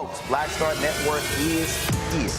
Folks, Black Star Network is here.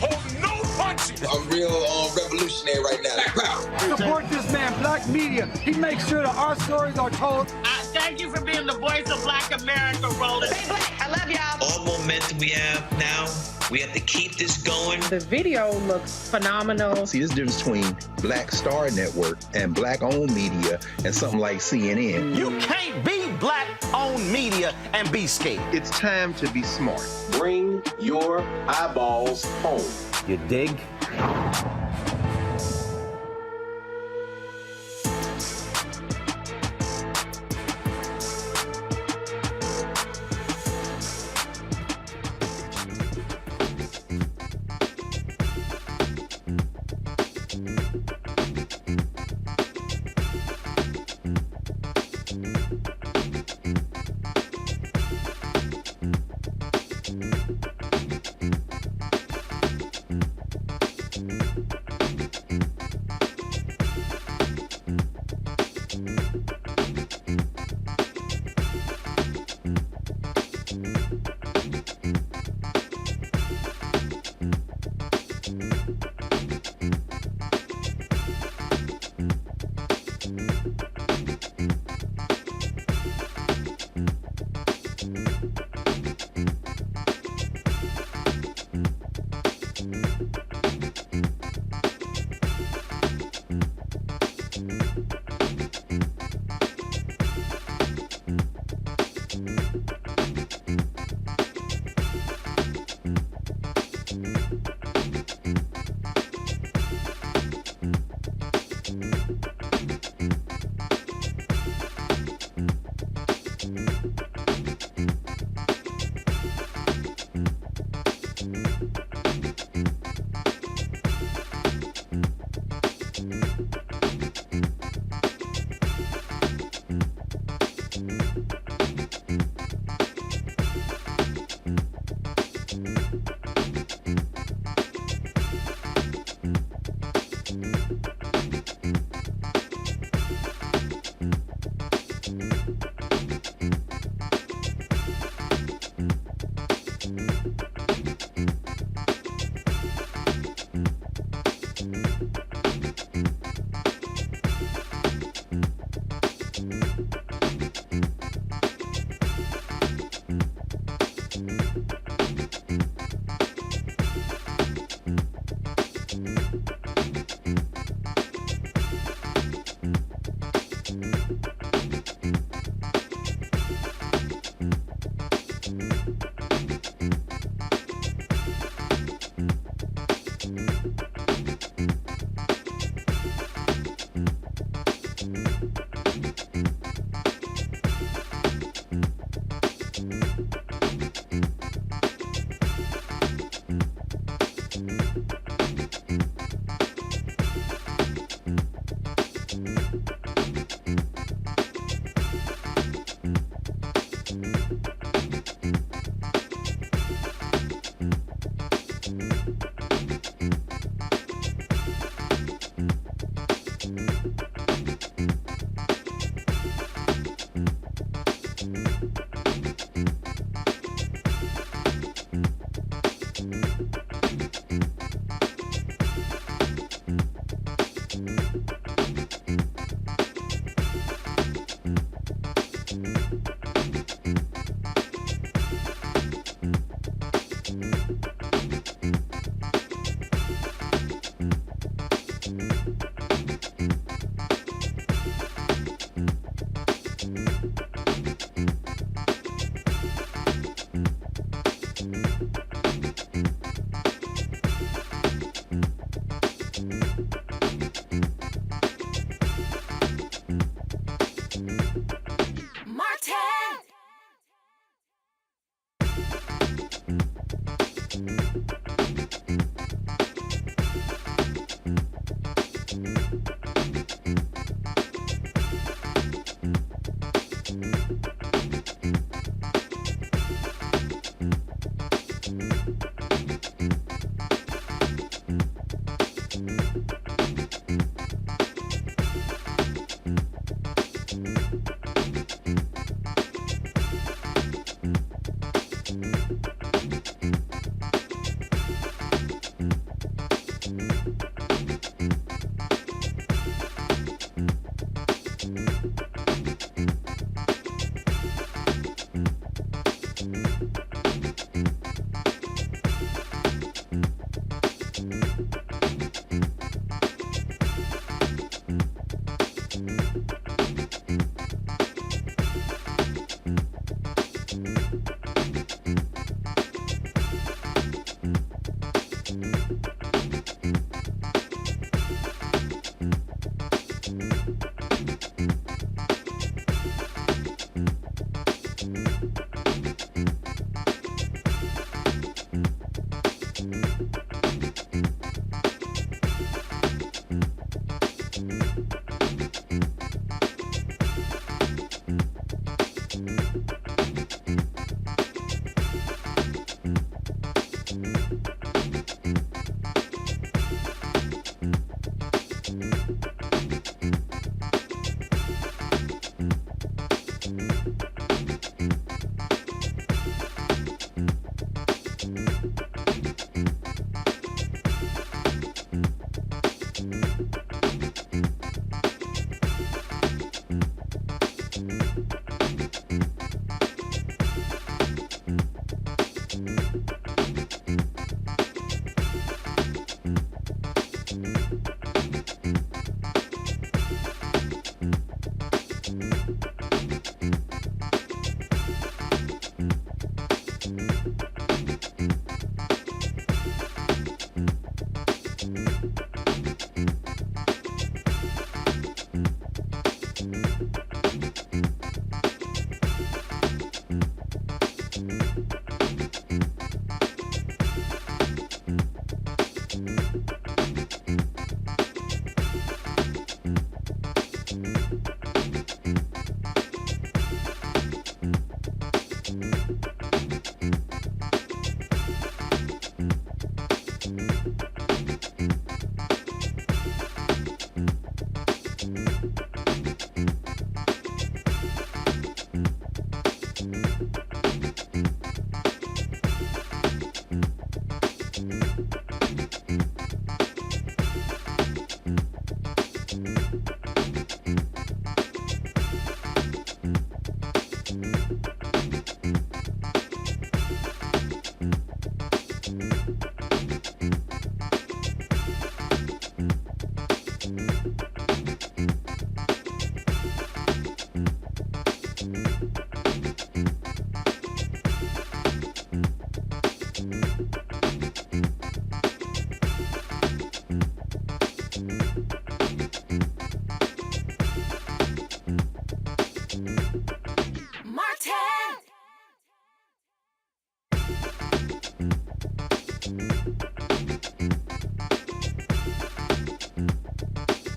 Hold no punches! I'm real revolutionary right now. Black power. Support this man, Black Media. He makes sure that our stories are told. Thank you for being the voice of Black America, Roland. Stay black. I love y'all. All momentum we have now, we have to keep this going. The video looks phenomenal. See, this difference between Black Star Network and Black-owned media and something like CNN. You can't be Black-owned media and be scared. It's time to be smart. Bring your eyeballs home. You dig?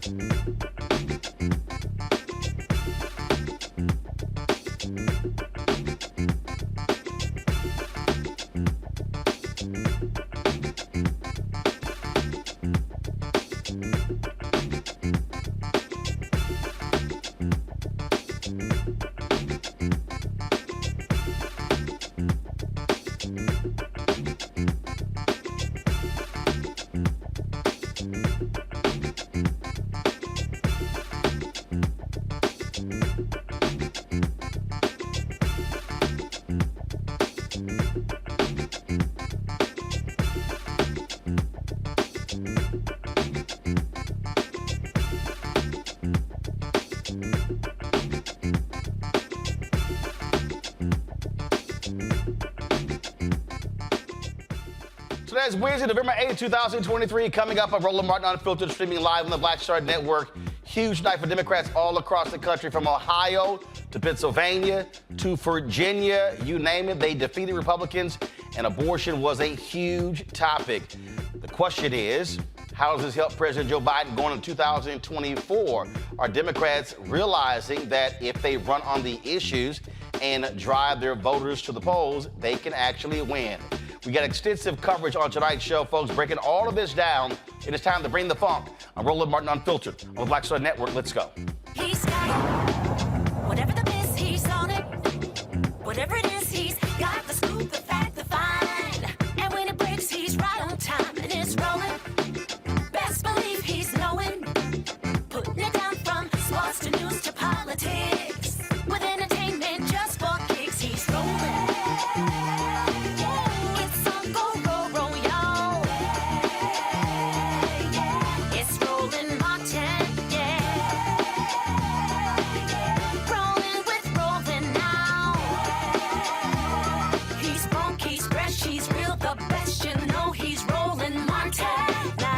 Martin! Today's Wednesday, November 8th, 2023. Coming up on Roland Martin Unfiltered, streaming live on the Black Star Network. Huge night for Democrats all across the country, from Ohio to Pennsylvania to Virginia. You name it, they defeated Republicans, and abortion was a huge topic. The question is, how does this help President Joe Biden going into 2024? Are Democrats realizing that if they run on the issues and drive their voters to the polls, they can actually win? We got extensive coverage on tonight's show, folks, breaking all of this down. It is time to bring the funk. I'm Roland Martin Unfiltered on the Black Star Network. Let's go. He's got it. Whatever the miss, he's on it. Whatever it is, he's got the scoop, the fact, the find. And when it breaks, he's right on time and it's rolling. Best believe he's knowing. Putting it down from sports to news to politics. With entertainment just for kicks, he's rolling. It's on Go, roll, y'all. It's Roland Martin, yeah. Rolling with Roland now. He's funky, he's fresh, he's real, the best, you know he's Roland Martin now.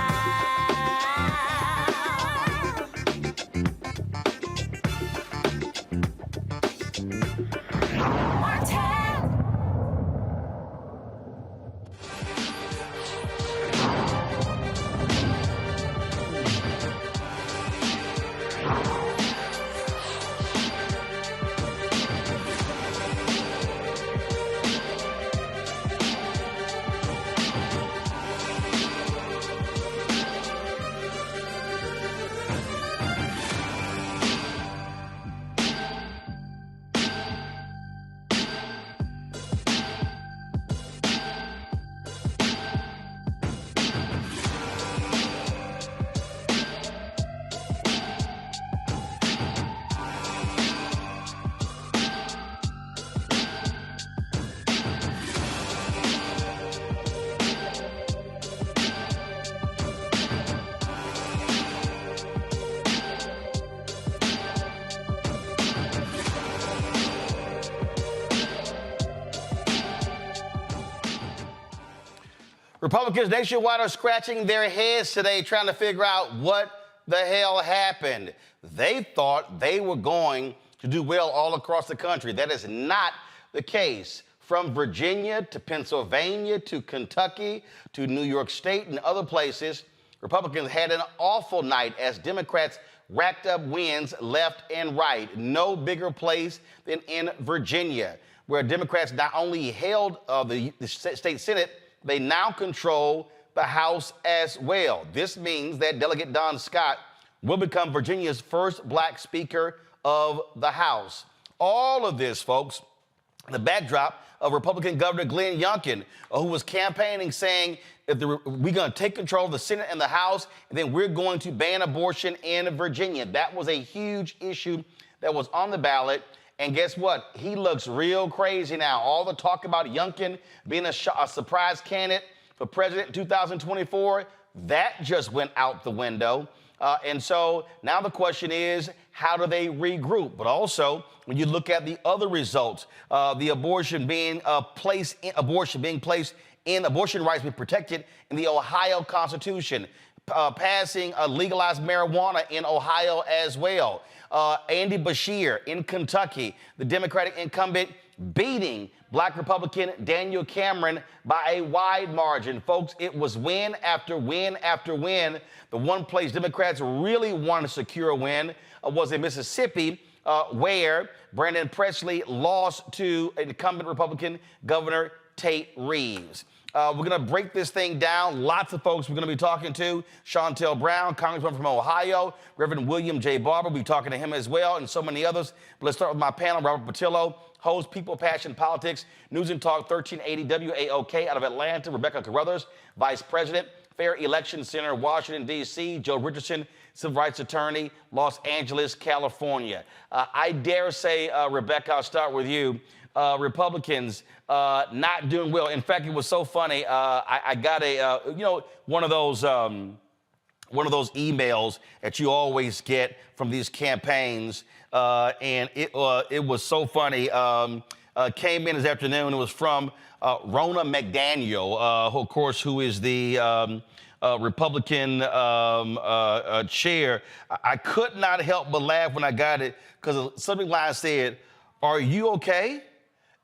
Republicans nationwide are scratching their heads today trying to figure out what the hell happened. They thought they were going to do well all across the country. That is not the case. From Virginia to Pennsylvania to Kentucky to New York State and other places, Republicans had an awful night as Democrats racked up wins left and right. No bigger place than in Virginia, where Democrats not only held the state Senate, they now control the House as well. This means that Delegate Don Scott will become Virginia's first black Speaker of the House. All of this, folks, the backdrop of Republican Governor Glenn Youngkin, who was campaigning saying, we're going to take control of the Senate and the House, and then we're going to ban abortion in Virginia. That was a huge issue that was on the ballot. And guess what? He looks real crazy now. All the talk about Youngkin being a surprise candidate for president in 2024, that just went out the window. And so now the question is, how do they regroup? But also, when you look at the other results, the abortion rights being protected in the Ohio Constitution, passing legalized marijuana in Ohio as well. Andy Beshear in Kentucky, the Democratic incumbent, beating black Republican Daniel Cameron by a wide margin. Folks, it was win after win after win. The one place Democrats really wanted to secure a win was in Mississippi, where Brandon Presley lost to incumbent Republican Governor Tate Reeves. We're going to break this thing down. Lots of folks we're going to be talking to. Shontel Brown, Congresswoman from Ohio. Reverend William J. Barber, we'll be talking to him as well, and so many others. But let's start with my panel. Robert Patillo, host, People, Passion, Politics, News and Talk 1380 WAOK out of Atlanta. Rebecca Carruthers, Vice President, Fair Election Center, Washington, D.C. Joe Richardson, Civil Rights Attorney, Los Angeles, California. I dare say, Rebecca, I'll start with you. Republicans not doing well. In fact, it was so funny. I got one of those emails that you always get from these campaigns, and it was so funny. came in this afternoon. It was from Ronna McDaniel, who, of course, who is the Republican chair. I could not help but laugh when I got it because something line said, "Are you okay?"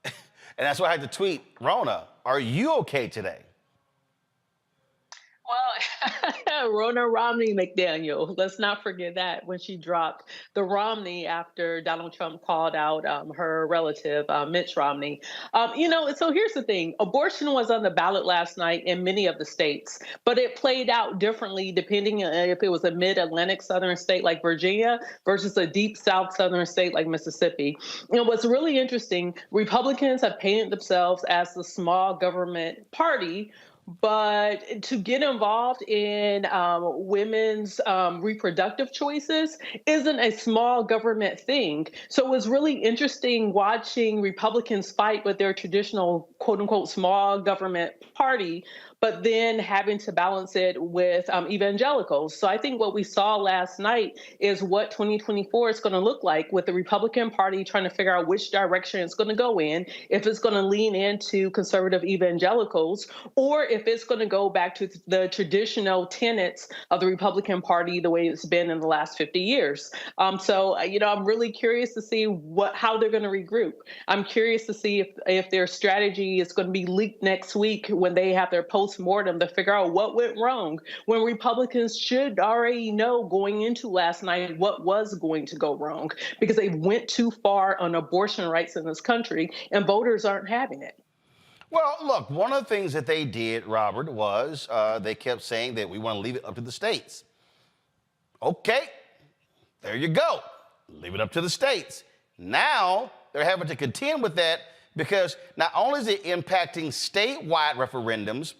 And that's why I had to tweet, "Ronna, are you okay today?" Well, Ronna Romney McDaniel, let's not forget that when she dropped the Romney after Donald Trump called out her relative, Mitch Romney. So here's the thing. Abortion was on the ballot last night in many of the states, but it played out differently depending on if it was a mid-Atlantic southern state like Virginia versus a deep south southern state like Mississippi. What's really interesting, Republicans have painted themselves as the small government party, but to get involved in women's reproductive choices isn't a small government thing. So it was really interesting watching Republicans fight with their traditional quote unquote small government party, but then having to balance it with evangelicals. So I think what we saw last night is what 2024 is going to look like, with the Republican Party trying to figure out which direction it's going to go in, if it's going to lean into conservative evangelicals, or if it's going to go back to the traditional tenets of the Republican Party the way it's been in the last 50 years. I'm really curious to see how they're going to regroup. I'm curious to see if their strategy is going to be leaked next week when they have their post-mortem to figure out what went wrong, when Republicans should already know going into last night what was going to go wrong, because they went too far on abortion rights in this country and voters aren't having it. Well, look, one of the things that they did, Robert, was they kept saying that we want to leave it up to the states. Okay, there you go. Leave it up to the states. Now they're having to contend with that because not only is it impacting statewide referendums,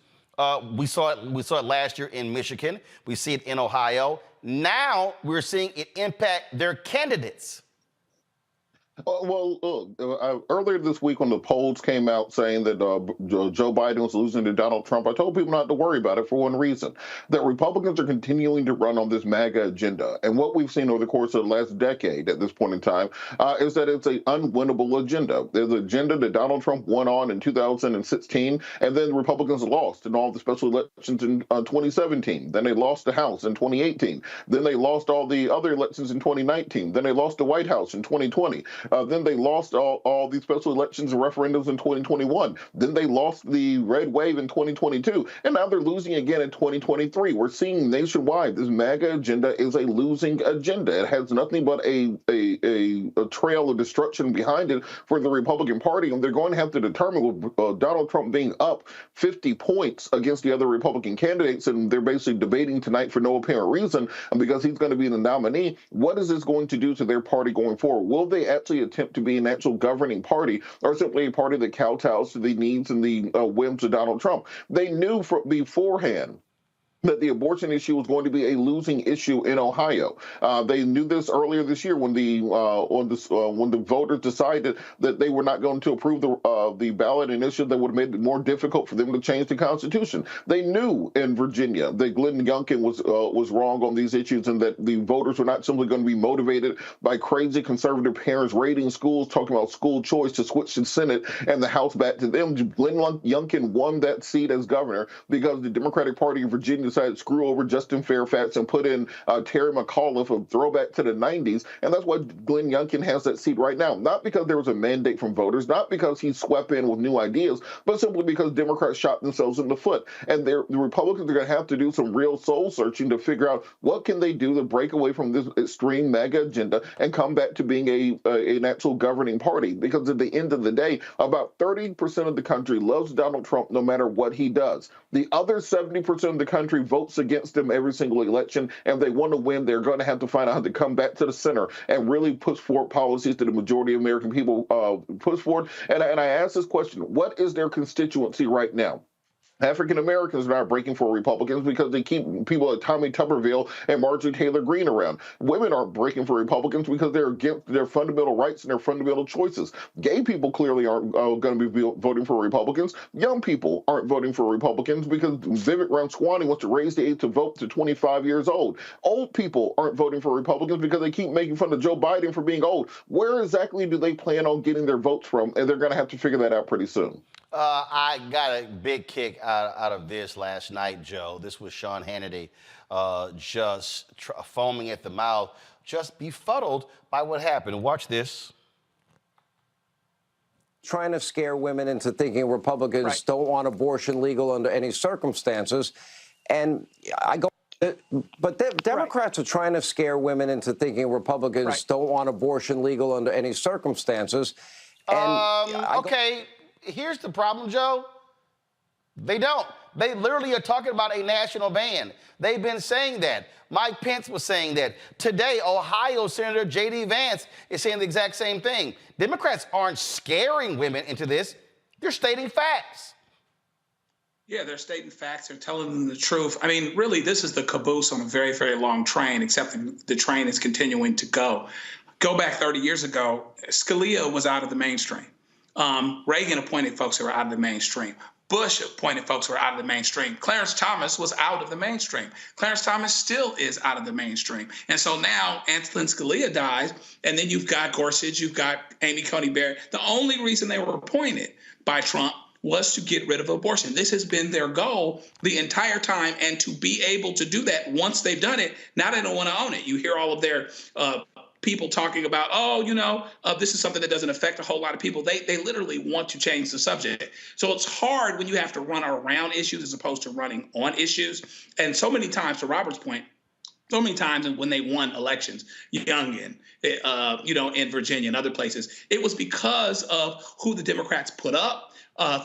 we saw it last year in Michigan. We see it in Ohio. Now we're seeing it impact their candidates. Earlier this week when the polls came out saying that Joe Biden was losing to Donald Trump, I told people not to worry about it for one reason, that Republicans are continuing to run on this MAGA agenda. And what we've seen over the course of the last decade at this point in time is that it's an unwinnable agenda. There's an agenda that Donald Trump won on in 2016, and then the Republicans lost in all the special elections in 2017. Then they lost the House in 2018. Then they lost all the other elections in 2019. Then they lost the White House in 2020. Then they lost all these special elections and referendums in 2021. Then they lost the red wave in 2022. And now they're losing again in 2023. We're seeing nationwide this MAGA agenda is a losing agenda. It has nothing but a trail of destruction behind it for the Republican Party. And they're going to have to determine with Donald Trump being up 50 points against the other Republican candidates. And they're basically debating tonight for no apparent reason because he's going to be the nominee. What is this going to do to their party going forward? Will they actually attempt to be an actual governing party or simply a party that kowtows to the needs and the whims of Donald Trump? They knew beforehand that the abortion issue was going to be a losing issue in Ohio. They knew this earlier this year when the voters decided that they were not going to approve the ballot initiative that would have made it more difficult for them to change the Constitution. They knew in Virginia that Glenn Youngkin was wrong on these issues and that the voters were not simply going to be motivated by crazy conservative parents raiding schools, talking about school choice, to switch the Senate and the House back to them. Glenn Youngkin won that seat as governor because the Democratic Party of Virginia decided to screw over Justin Fairfax and put in Terry McAuliffe, a throwback to the 90s. And that's why Glenn Youngkin has that seat right now. Not because there was a mandate from voters, not because he swept in with new ideas, but simply because Democrats shot themselves in the foot. And the Republicans are going to have to do some real soul searching to figure out what can they do to break away from this extreme MAGA agenda and come back to being an actual governing party. Because at the end of the day, about 30% of the country loves Donald Trump no matter what he does. The other 70% of the country votes against him every single election, and they want to win. They're going to have to find out how to come back to the center and really push forward policies that the majority of American people push forward. And I ask this question, what is their constituency right now? African Americans are not breaking for Republicans because they keep people like Tommy Tuberville and Marjorie Taylor Greene around. Women aren't breaking for Republicans because they're against their fundamental rights and their fundamental choices. Gay people clearly aren't going to be voting for Republicans. Young people aren't voting for Republicans because Vivek Ramaswamy wants to raise the age to vote to 25 years old. Old people aren't voting for Republicans because they keep making fun of Joe Biden for being old. Where exactly do they plan on getting their votes from? And they're going to have to figure that out pretty soon. I got a big kick out of this last night, Joe. This was Sean Hannity just foaming at the mouth, just befuddled by what happened. Watch this. Trying to scare women into thinking Republicans don't want abortion legal under any circumstances. And I go, but Democrats are trying to scare women into thinking Republicans don't want abortion legal under any circumstances. And okay. Here's the problem, Joe. They don't. They literally are talking about a national ban. They've been saying that. Mike Pence was saying that. Today, Ohio Senator J.D. Vance is saying the exact same thing. Democrats aren't scaring women into this. They're stating facts. Yeah, they're stating facts. They're telling them the truth. I mean, really, this is the caboose on a very, very long train, except the train is continuing to go. Go back 30 years ago, Scalia was out of the mainstream. Reagan appointed folks who were out of the mainstream. Bush appointed folks who were out of the mainstream. Clarence Thomas was out of the mainstream. Clarence Thomas still is out of the mainstream. And so now Antonin Scalia dies, and then you've got Gorsuch, you've got Amy Coney Barrett. The only reason they were appointed by Trump was to get rid of abortion. This has been their goal the entire time, and to be able to do that once they've done it, now they don't want to own it. You hear all of their people talking about, this is something that doesn't affect a whole lot of people. They literally want to change the subject. So it's hard when you have to run around issues as opposed to running on issues. And so many times, to Robert's point, so many times when they won elections, Youngin, in Virginia and other places, it was because of who the Democrats put up,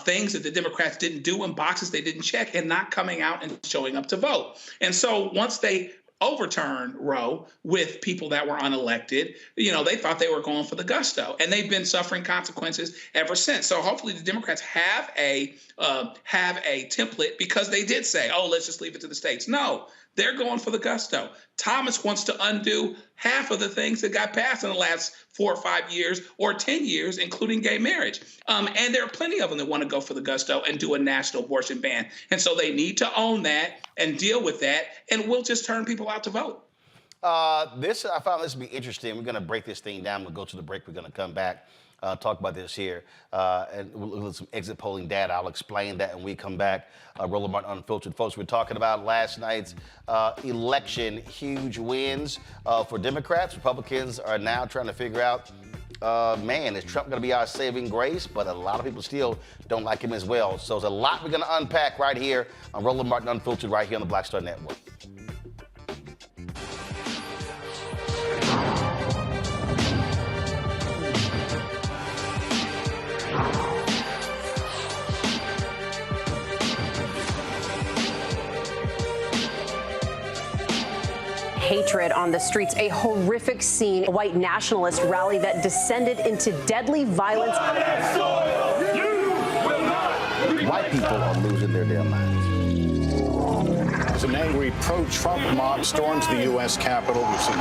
things that the Democrats didn't do and boxes they didn't check, and not coming out and showing up to vote. And so once they overturned Roe with people that were unelected, they thought they were going for the gusto, and they've been suffering consequences ever since. So hopefully the Democrats have a template, because they did say, let's just leave it to the states. No, they're going for the gusto. Thomas wants to undo half of the things that got passed in the last 4 or 5 years or 10 years, including gay marriage. And there are plenty of them that want to go for the gusto and do a national abortion ban. And so they need to own that and deal with that, and we'll just turn people out to vote. I found this to be interesting. We're going to break this thing down. We'll go to the break. We're going to come back, talk about this here, and we'll look at some exit polling data. I'll explain that when we come back. Roland Martin Unfiltered. Folks, we're talking about last night's election. Huge wins for Democrats. Republicans are now trying to figure out, is Trump going to be our saving grace? But a lot of people still don't like him as well. So there's a lot we're going to unpack right here on Roland Martin Unfiltered, right here on the Black Star Network. Hatred on the streets, a horrific scene, a white nationalist rally that descended into deadly violence. White people are losing their damn minds. As an angry pro-Trump mob storms the U.S. Capitol, we've seen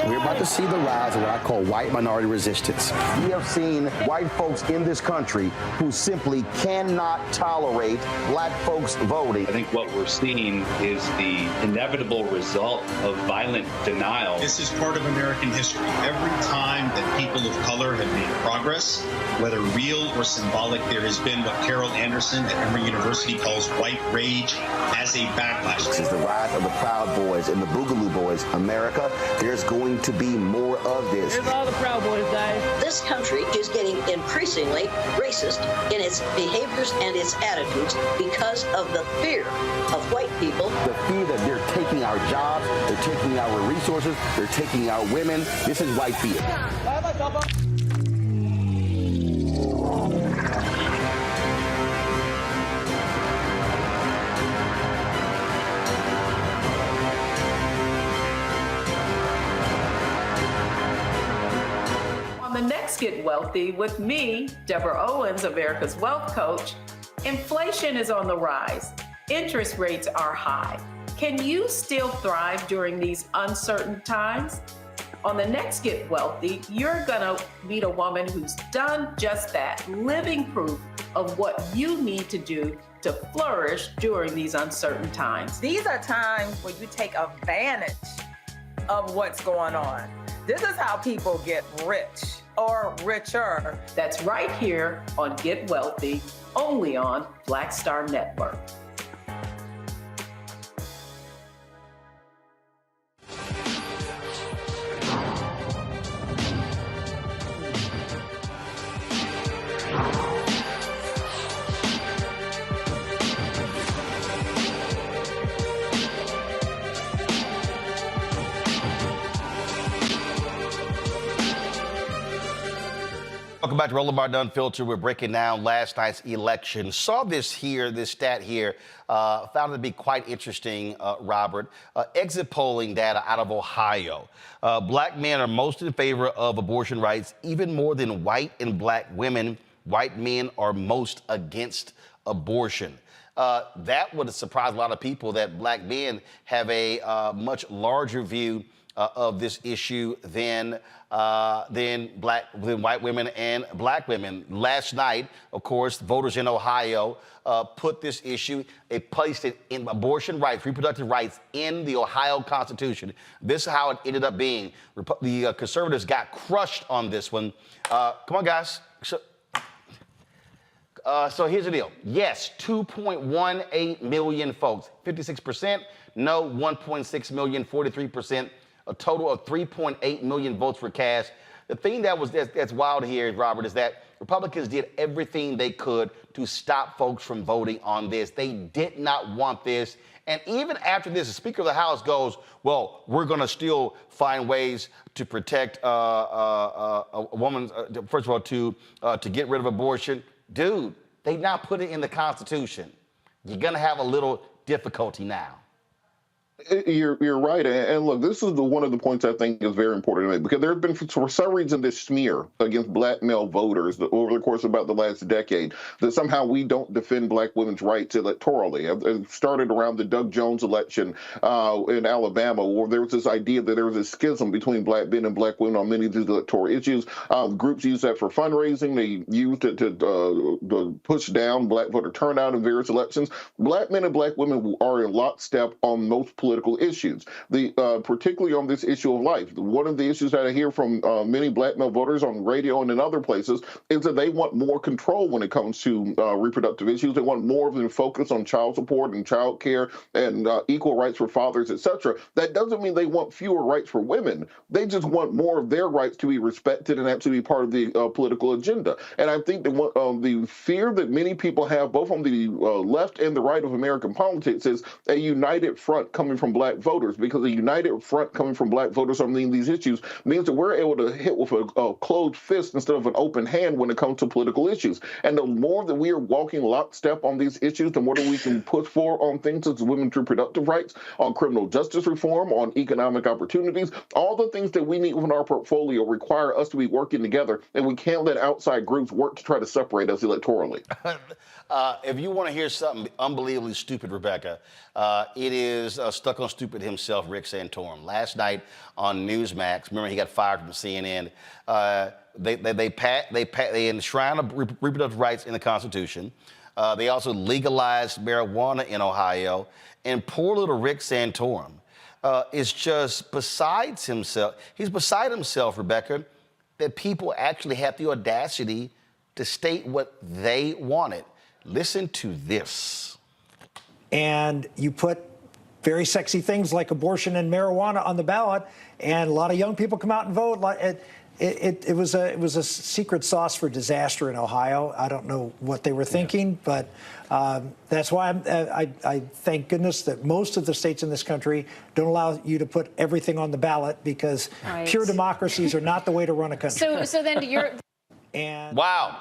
We're about to see the rise of what I call white minority resistance. We have seen white folks in this country who simply cannot tolerate black folks voting. I think what we're seeing is the inevitable result of violent denial. This is part of American history. Every time that people of color have made progress, whether real or symbolic, there has been what Carol Anderson at Emory University calls white rage as a backlash. This is the rise of the Proud Boys and the Boogaloo Boys. America, there's going to be more of this. Here's all the Proud Boys, guys. This country is getting increasingly racist in its behaviors and its attitudes because of the fear of white people. The fear that they're taking our jobs, they're taking our resources, they're taking our women. This is white fear. On the next Get Wealthy with me, Deborah Owens, America's Wealth Coach, Inflation is on the rise. Interest rates are high. Can you still thrive during these uncertain times? On the next Get Wealthy, you're gonna meet a woman who's done just that, living proof of what you need to do to flourish during these uncertain times. These are times where you take advantage of what's going on. This is how people get rich or richer. That's right here on Get Wealthy, only on Black Star Network. Welcome back to Roland Martin Unfiltered. We're breaking down last night's election. Saw this stat here, found it to be quite interesting, Robert. Exit polling data out of Ohio. Black men are most in favor of abortion rights, even more than white and black women. White men are most against abortion. That would surprise a lot of people that black men have a much larger view of this issue than white women and black women. Last night, of course, voters in Ohio put this issue, they placed it in abortion rights, reproductive rights in the Ohio Constitution. This is how it ended up being. The conservatives got crushed on this one. Come on, guys. So here's the deal. Yes, 2.18 million folks, 56%. No, 1.6 million, 43%. A total of 3.8 million votes were cast. The thing that's wild here, Robert, is that Republicans did everything they could to stop folks from voting on this. They did not want this. And even after this, the Speaker of the House goes, well, we're going to still find ways to protect a woman, first of all, to get rid of abortion. Dude, they now put it in the Constitution. You're going to have a little difficulty now. You're right. And look, this is one of the points I think is very important to make, because there have been, for some reason, this smear against black male voters over the course of about the last decade that somehow we don't defend black women's rights electorally. It started around the Doug Jones election in Alabama, where there was this idea that there was a schism between black men and black women on many of these electoral issues. Groups used that for fundraising. They used it to push down black voter turnout in various elections. Black men and black women are in lockstep on most political issues, particularly on this issue of life. One of the issues that I hear from many black male voters on radio and in other places is that they want more control when it comes to reproductive issues. They want more of a focus on child support and child care and equal rights for fathers, etc. That doesn't mean they want fewer rights for women. They just want more of their rights to be respected and actually be part of the political agenda. And I think that the fear that many people have, both on the left and the right of American politics, is a united front coming from black voters, because a united front coming from black voters on these issues means that we're able to hit with a closed fist instead of an open hand when it comes to political issues. And the more that we are walking lockstep on these issues, the more that we can push for on things such as women's reproductive rights, on criminal justice reform, on economic opportunities. All the things that we need within our portfolio require us to be working together, and we can't let outside groups work to try to separate us electorally. If you want to hear something unbelievably stupid, Rebecca, it is stuck on stupid himself, Rick Santorum. Last night on Newsmax, remember he got fired from CNN. They enshrine reproductive rights in the Constitution. They also legalized marijuana in Ohio. And poor little Rick Santorum is just beside himself. He's beside himself, Rebecca, that people actually have the audacity to state what they wanted. Listen to this. And you put very sexy things like abortion and marijuana on the ballot, and a lot of young people come out and vote. It was a secret sauce for disaster in Ohio. I don't know what they were thinking, but that's why I thank goodness that most of the states in this country don't allow you to put everything on the ballot, because pure democracies are not the way to run a country. So then you're. And wow.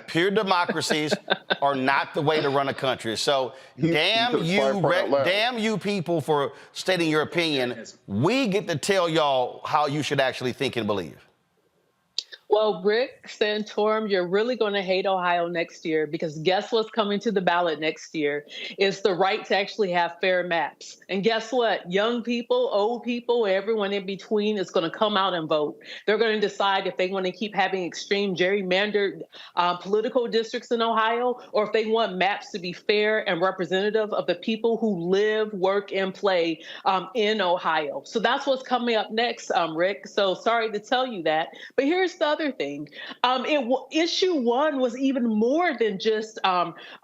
Pure democracies are not the way to run a country. So damn you people for stating your opinion. We get to tell y'all how you should actually think and believe. Well, Rick Santorum, you're really going to hate Ohio next year because guess what's coming to the ballot next year? It's the right to actually have fair maps. And guess what? Young people, old people, everyone in between is going to come out and vote. They're going to decide if they want to keep having extreme gerrymandered political districts in Ohio, or if they want maps to be fair and representative of the people who live, work, and play in Ohio. So that's what's coming up next, Rick. So sorry to tell you that. But here's the other thing. Issue one was even more than just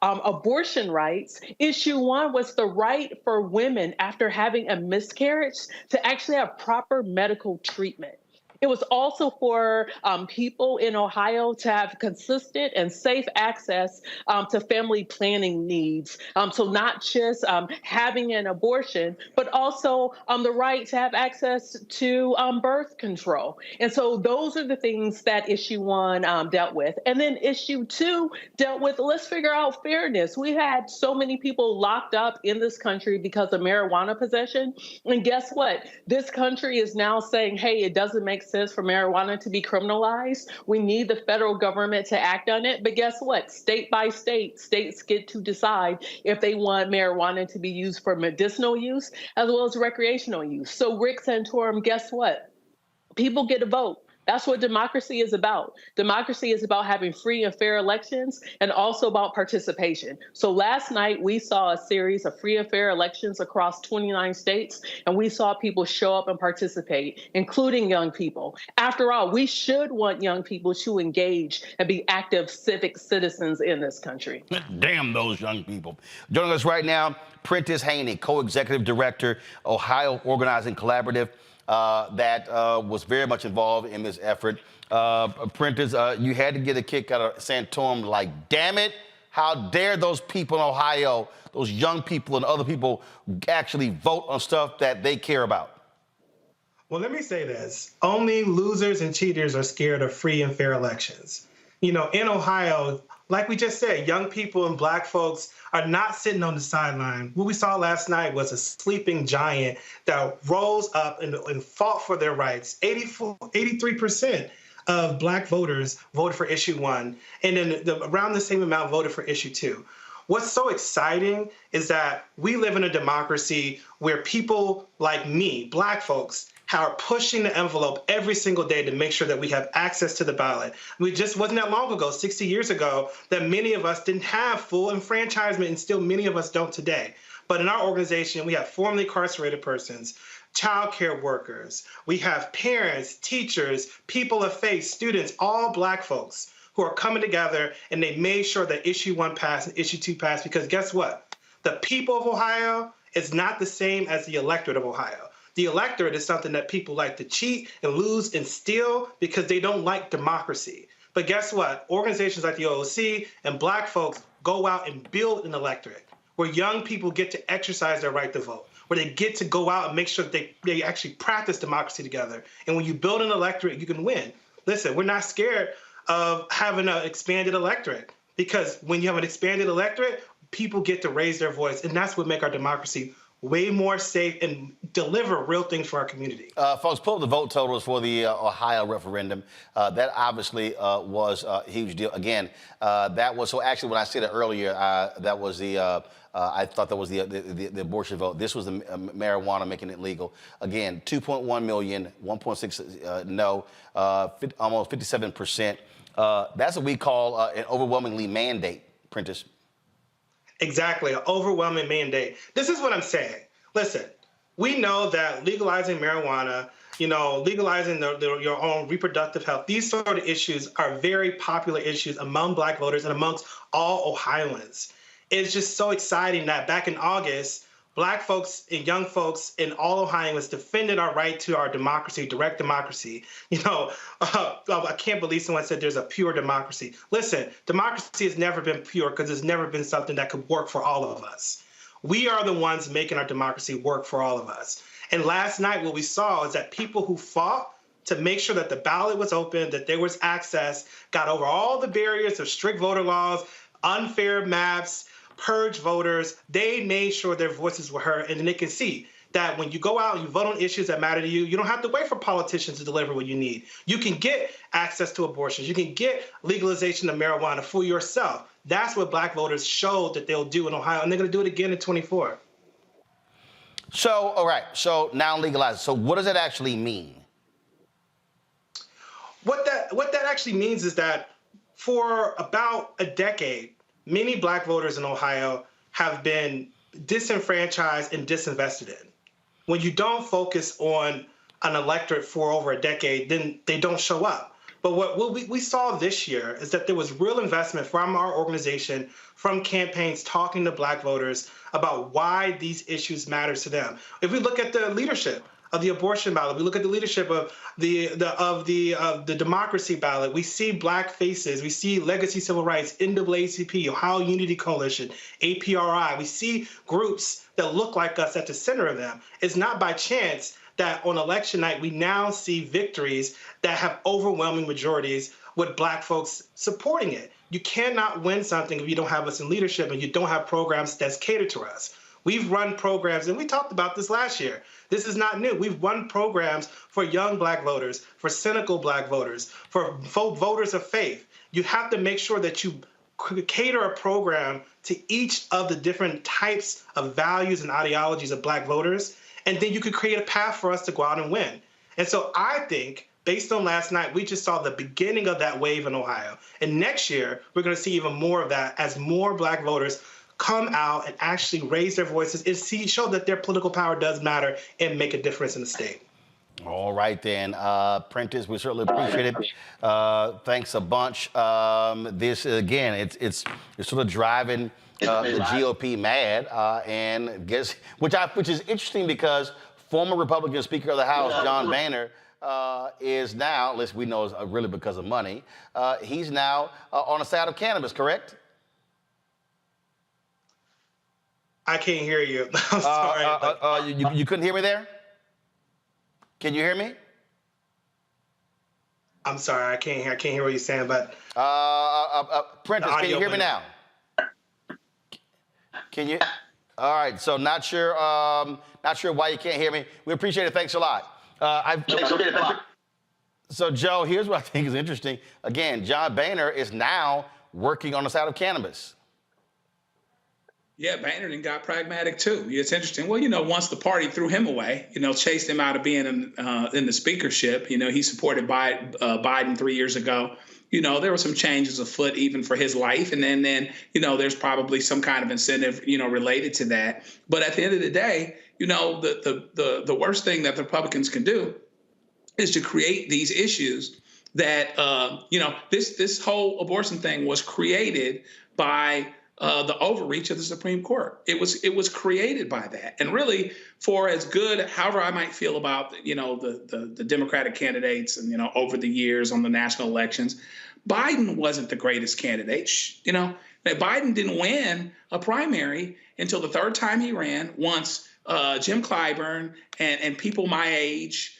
abortion rights. Issue one was the right for women after having a miscarriage to actually have proper medical treatment. It was also for people in Ohio to have consistent and safe access to family planning needs. So not just having an abortion, but also the right to have access to birth control. And so those are the things that issue one dealt with. And then issue two dealt with, let's figure out fairness. We had so many people locked up in this country because of marijuana possession. And guess what? This country is now saying, hey, it doesn't make sense for marijuana to be criminalized. We need the federal government to act on it. But guess what? State by state, states get to decide if they want marijuana to be used for medicinal use as well as recreational use. So Rick Santorum, guess what? People get a vote. That's what democracy is about. Democracy is about having free and fair elections and also about participation. So last night we saw a series of free and fair elections across 29 states, and we saw people show up and participate, including young people. After all, we should want young people to engage and be active civic citizens in this country. Damn those young people. Joining us right now, Prentice Haney, co-executive director, Ohio Organizing Collaborative. That was very much involved in this effort. Prentice, you had to get a kick out of Santorum, like, damn it, how dare those people in Ohio, those young people and other people actually vote on stuff that they care about? Well, let me say this. Only losers and cheaters are scared of free and fair elections. You know, in Ohio, like we just said, young people and Black folks are not sitting on the sideline. What we saw last night was a sleeping giant that rose up and fought for their rights. 83% of Black voters voted for issue one, and then around the same amount voted for issue two. What's so exciting is that we live in a democracy where people like me, Black folks, are pushing the envelope every single day to make sure that we have access to the ballot. We just wasn't that long ago, 60 years ago, that many of us didn't have full enfranchisement, and still many of us don't today. But in our organization, we have formerly incarcerated persons, child care workers, we have parents, teachers, people of faith, students, all Black folks who are coming together, and they made sure that issue one passed and issue two passed, because guess what? The people of Ohio is not the same as the electorate of Ohio. The electorate is something that people like to cheat and lose and steal because they don't like democracy. But guess what? Organizations like the OOC and Black folks go out and build an electorate where young people get to exercise their right to vote, where they get to go out and make sure that they actually practice democracy together. And when you build an electorate, you can win. Listen, we're not scared of having an expanded electorate, because when you have an expanded electorate, people get to raise their voice, and that's what makes our democracy way more safe and deliver real things for our community. Folks, pull up the vote totals for the Ohio referendum. That obviously was a huge deal. Again, that was, so actually when I said it earlier, that was the, I thought that was the abortion vote. This was the marijuana making it legal. Again, 2.1 million, 1.6 no, almost 57%. That's what we call an overwhelmingly mandate, Prentice. Exactly, an overwhelming mandate. This is what I'm saying. Listen, we know that legalizing marijuana, you know, legalizing your own reproductive health, these sort of issues are very popular issues among Black voters and amongst all Ohioans. It's just so exciting that back in August, Black folks and young folks and all Ohioans defended our right to our democracy, direct democracy. You know, I can't believe someone said there's a pure democracy. Listen, democracy has never been pure because it's never been something that could work for all of us. We are the ones making our democracy work for all of us. And last night, what we saw is that people who fought to make sure that the ballot was open, that there was access, got over all the barriers of strict voter laws, unfair maps, purge voters, they made sure their voices were heard, and they can see that when you go out and you vote on issues that matter to you, you don't have to wait for politicians to deliver what you need. You can get access to abortions. You can get legalization of marijuana for yourself. That's what black voters showed that they'll do in Ohio, and they're going to do it again in 24. So, all right, so now legalize. So what does it actually mean? What that actually means is that for about a decade, many black voters in Ohio have been disenfranchised and disinvested in. When you don't focus on an electorate for over a decade, then they don't show up. But what we saw this year is that there was real investment from our organization, from campaigns talking to black voters about why these issues matter to them. If we look at the leadership of the abortion ballot, we look at the leadership of the democracy ballot, we see black faces, we see Legacy Civil Rights, NAACP, Ohio Unity Coalition, APRI. We see groups that look like us at the center of them. It's not by chance that on election night, we now see victories that have overwhelming majorities with black folks supporting it. You cannot win something if you don't have us in leadership and you don't have programs that's catered to us. We've run programs, and we talked about this last year. This is not new. We've run programs for young black voters, for cynical black voters, for voters of faith. You have to make sure that you cater a program to each of the different types of values and ideologies of black voters, and then you could create a path for us to go out and win. And so I think, based on last night, we just saw the beginning of that wave in Ohio. And next year, we're going to see even more of that as more black voters come out and actually raise their voices and show that their political power does matter and make a difference in the state. All right, then. Prentice, we certainly appreciate it. Thanks a bunch. This, again, it's sort of driving the GOP mad, and which is interesting because former Republican Speaker of the House, John Boehner, is now, at least we know it's really because of money, he's now on the side of cannabis, correct? I can't hear you. I'm sorry. You couldn't hear me there? Can you hear me? I'm sorry, I can't hear what you're saying, but Prentice, can you hear me now? Can you? All right, so not sure why you can't hear me. We appreciate it. Thanks a lot. So Joe, here's what I think is interesting. Again, John Boehner is now working on the side of cannabis. Yeah, Boehner got pragmatic too. It's interesting. Well, once the party threw him away, chased him out of being in the speakership, he supported Biden 3 years ago. There were some changes afoot even for his life. And then there's probably some kind of incentive, related to that. But at the end of the day, the worst thing that the Republicans can do is to create these issues that, this whole abortion thing was created by the overreach of the Supreme Court. It was created by that. And really, for as good, however I might feel about, the Democratic candidates and, over the years on the national elections, Biden wasn't the greatest candidate. Biden didn't win a primary until the third time he ran, once Jim Clyburn and people my age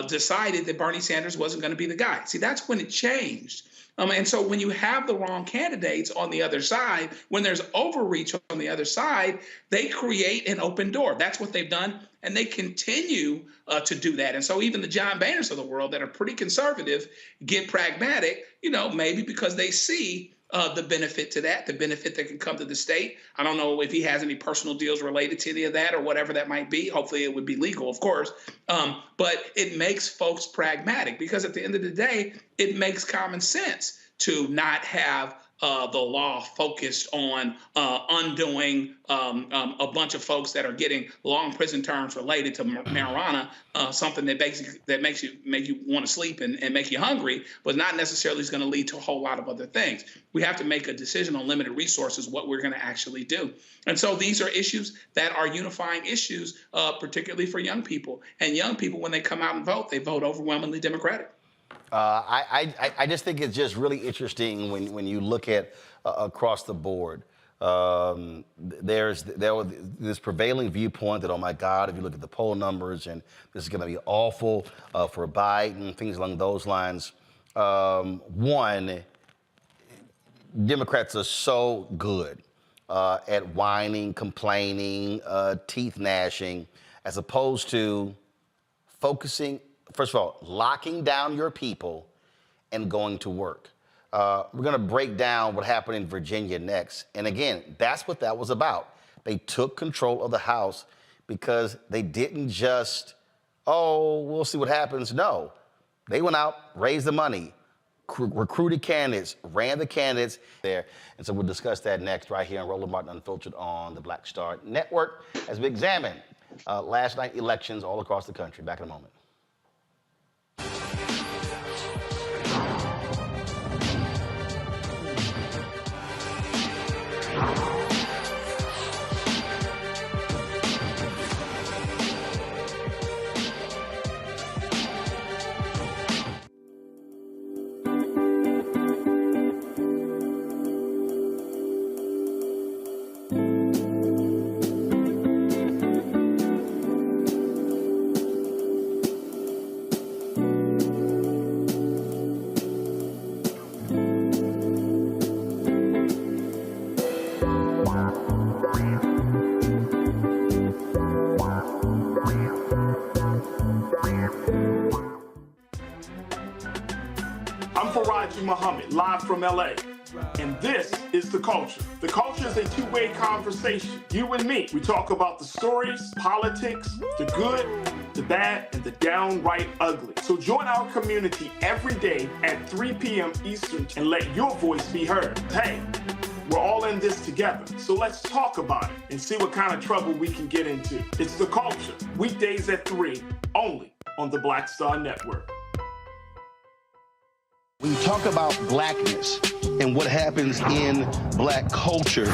decided that Bernie Sanders wasn't going to be the guy. See, that's when it changed. And so when you have the wrong candidates on the other side, when there's overreach on the other side, they create an open door. That's what they've done, and they continue to do that. And so even the John Boehners of the world that are pretty conservative get pragmatic, maybe because they see the benefit to that, the benefit that can come to the state. I don't know if he has any personal deals related to any of that or whatever that might be. Hopefully it would be legal, of course. But it makes folks pragmatic because at the end of the day, it makes common sense to not have the law focused on undoing a bunch of folks that are getting long prison terms related to marijuana, something that makes you want to sleep and make you hungry, but not necessarily is going to lead to a whole lot of other things. We have to make a decision on limited resources, what we're going to actually do. And so these are issues that are unifying issues, particularly for young people. And young people, when they come out and vote, they vote overwhelmingly Democratic. I just think it's just really interesting when you look at across the board. There was this prevailing viewpoint that, oh my God, if you look at the poll numbers and this is going to be awful for Biden, things along those lines. One, Democrats are so good at whining, complaining, teeth gnashing, as opposed to focusing, first of all, locking down your people and going to work. We're going to break down what happened in Virginia next. And again, that's what that was about. They took control of the House because they didn't just, oh, we'll see what happens. No, they went out, raised the money, recruited candidates, ran the candidates there. And so we'll discuss that next right here on Roland Martin Unfiltered on the Black Star Network as we examine last night elections all across the country. Back in a moment. Muhammad, live from LA. And this is The Culture. The Culture is a two-way conversation. You and me. We talk about the stories, politics, the good, the bad, and the downright ugly. So join our community every day at 3 p.m. Eastern and let your voice be heard. Hey, we're all in this together. So let's talk about it and see what kind of trouble we can get into. It's The Culture, weekdays at 3, only on the Black Star Network. When you talk about blackness and what happens in black culture,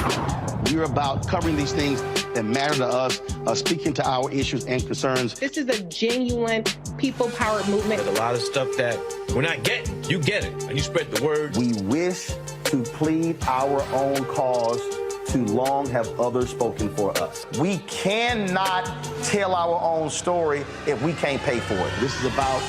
we're about covering these things that matter to us, speaking to our issues and concerns. This is a genuine people-powered movement. There's a lot of stuff that we're not getting. You get it, and you spread the word. We wish to plead our own cause. Too long have others spoken for us. We cannot tell our own story if we can't pay for it. This is about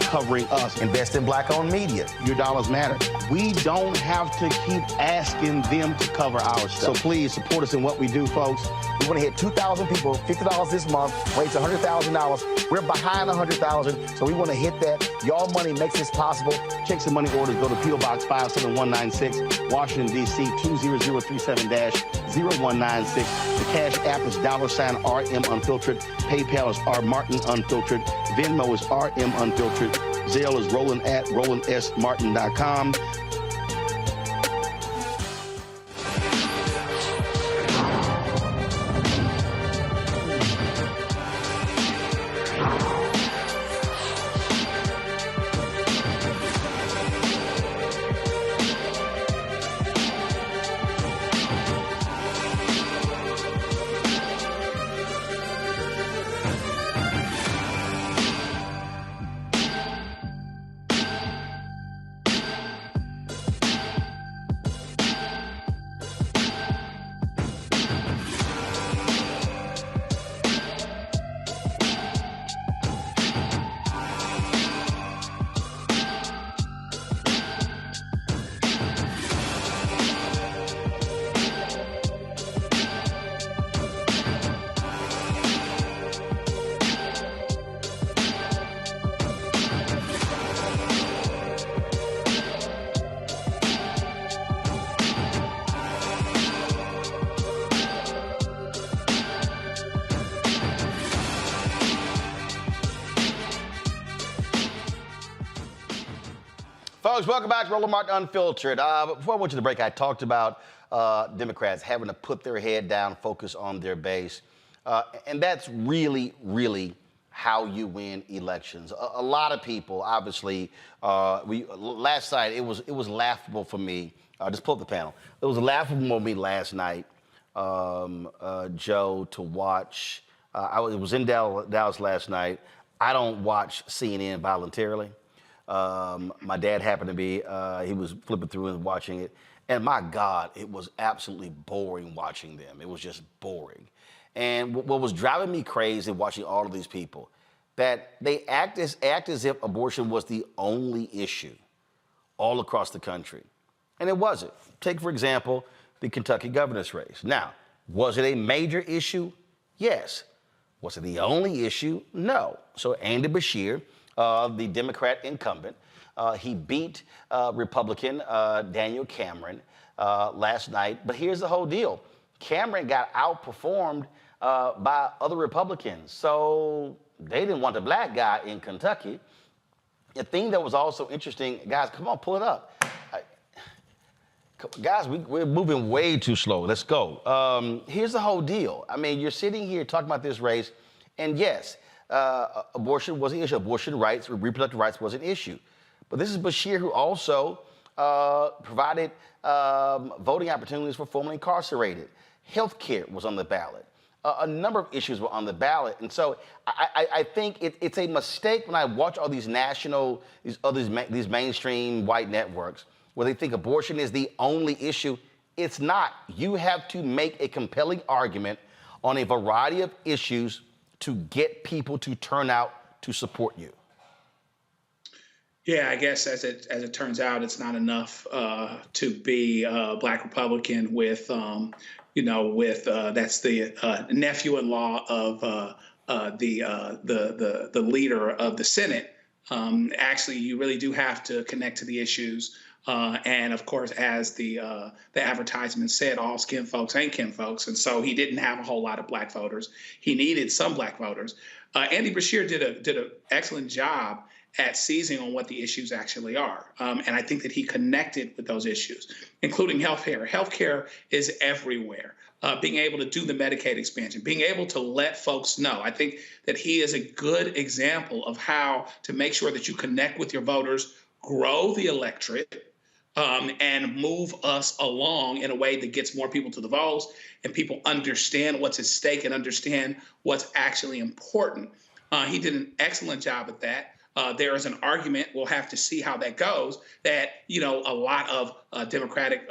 covering us. Invest in black-owned media. Your dollars matter. We don't have to keep asking them to cover our stuff. So please support us in what we do, folks. We want to hit 2,000 people, $50 this month, raise $100,000. We're behind $100,000, so we want to hit that. Y'all money makes this possible. Check some money orders. Go to P.O. Box 57196, Washington, D.C. 20037-0196. The Cash App is $RM Unfiltered. PayPal is R Martin Unfiltered. Venmo is RM Unfiltered. Zelle is Roland at RolandSMartin.com. Folks, welcome back to Roland Martin Unfiltered. Before I went to the break, I talked about Democrats having to put their head down, focus on their base. And that's really, really how you win elections. A lot of people, obviously, last night, it was laughable for me. Just pull up the panel. It was laughable for me last night, Joe, to watch. I was in Dallas last night. I don't watch CNN voluntarily. My dad happened to be, he was flipping through and watching it. And my God, it was absolutely boring watching them. It was just boring. And what was driving me crazy watching all of these people, that they act as if abortion was the only issue all across the country. And it wasn't. Take, for example, the Kentucky governor's race. Now, was it a major issue? Yes. Was it the only issue? No. So Andy Beshear, the Democrat incumbent, he beat Republican Daniel Cameron last night. But here's the whole deal. Cameron got outperformed by other Republicans. So they didn't want the black guy in Kentucky. The thing that was also interesting, guys, come on, pull it up. Guys, we're moving way too slow. Let's go. Here's the whole deal. I mean, you're sitting here talking about this race, and yes, abortion was an issue. Abortion rights, reproductive rights was an issue. But this is Beshear who also provided voting opportunities for formerly incarcerated. Health care was on the ballot. A number of issues were on the ballot. And so I think it's a mistake when I watch all these national, these mainstream white networks where they think abortion is the only issue. It's not. You have to make a compelling argument on a variety of issues to get people to turn out to support you. Yeah, I guess as it turns out, it's not enough to be a Black Republican with, that's the nephew-in-law of the leader of the Senate. Actually, you really do have to connect to the issues. And of course, as the advertisement said, all skin folks ain't kin folks. And so he didn't have a whole lot of black voters. He needed some black voters. Andy Beshear did an excellent job at seizing on what the issues actually are. And I think that he connected with those issues, including healthcare. Healthcare is everywhere. Being able to do the Medicaid expansion, being able to let folks know. I think that he is a good example of how to make sure that you connect with your voters, grow the electorate, and move us along in a way that gets more people to the polls and people understand what's at stake and understand what's actually important. He did an excellent job at that. There is an argument, we'll have to see how that goes, that, a lot of Democratic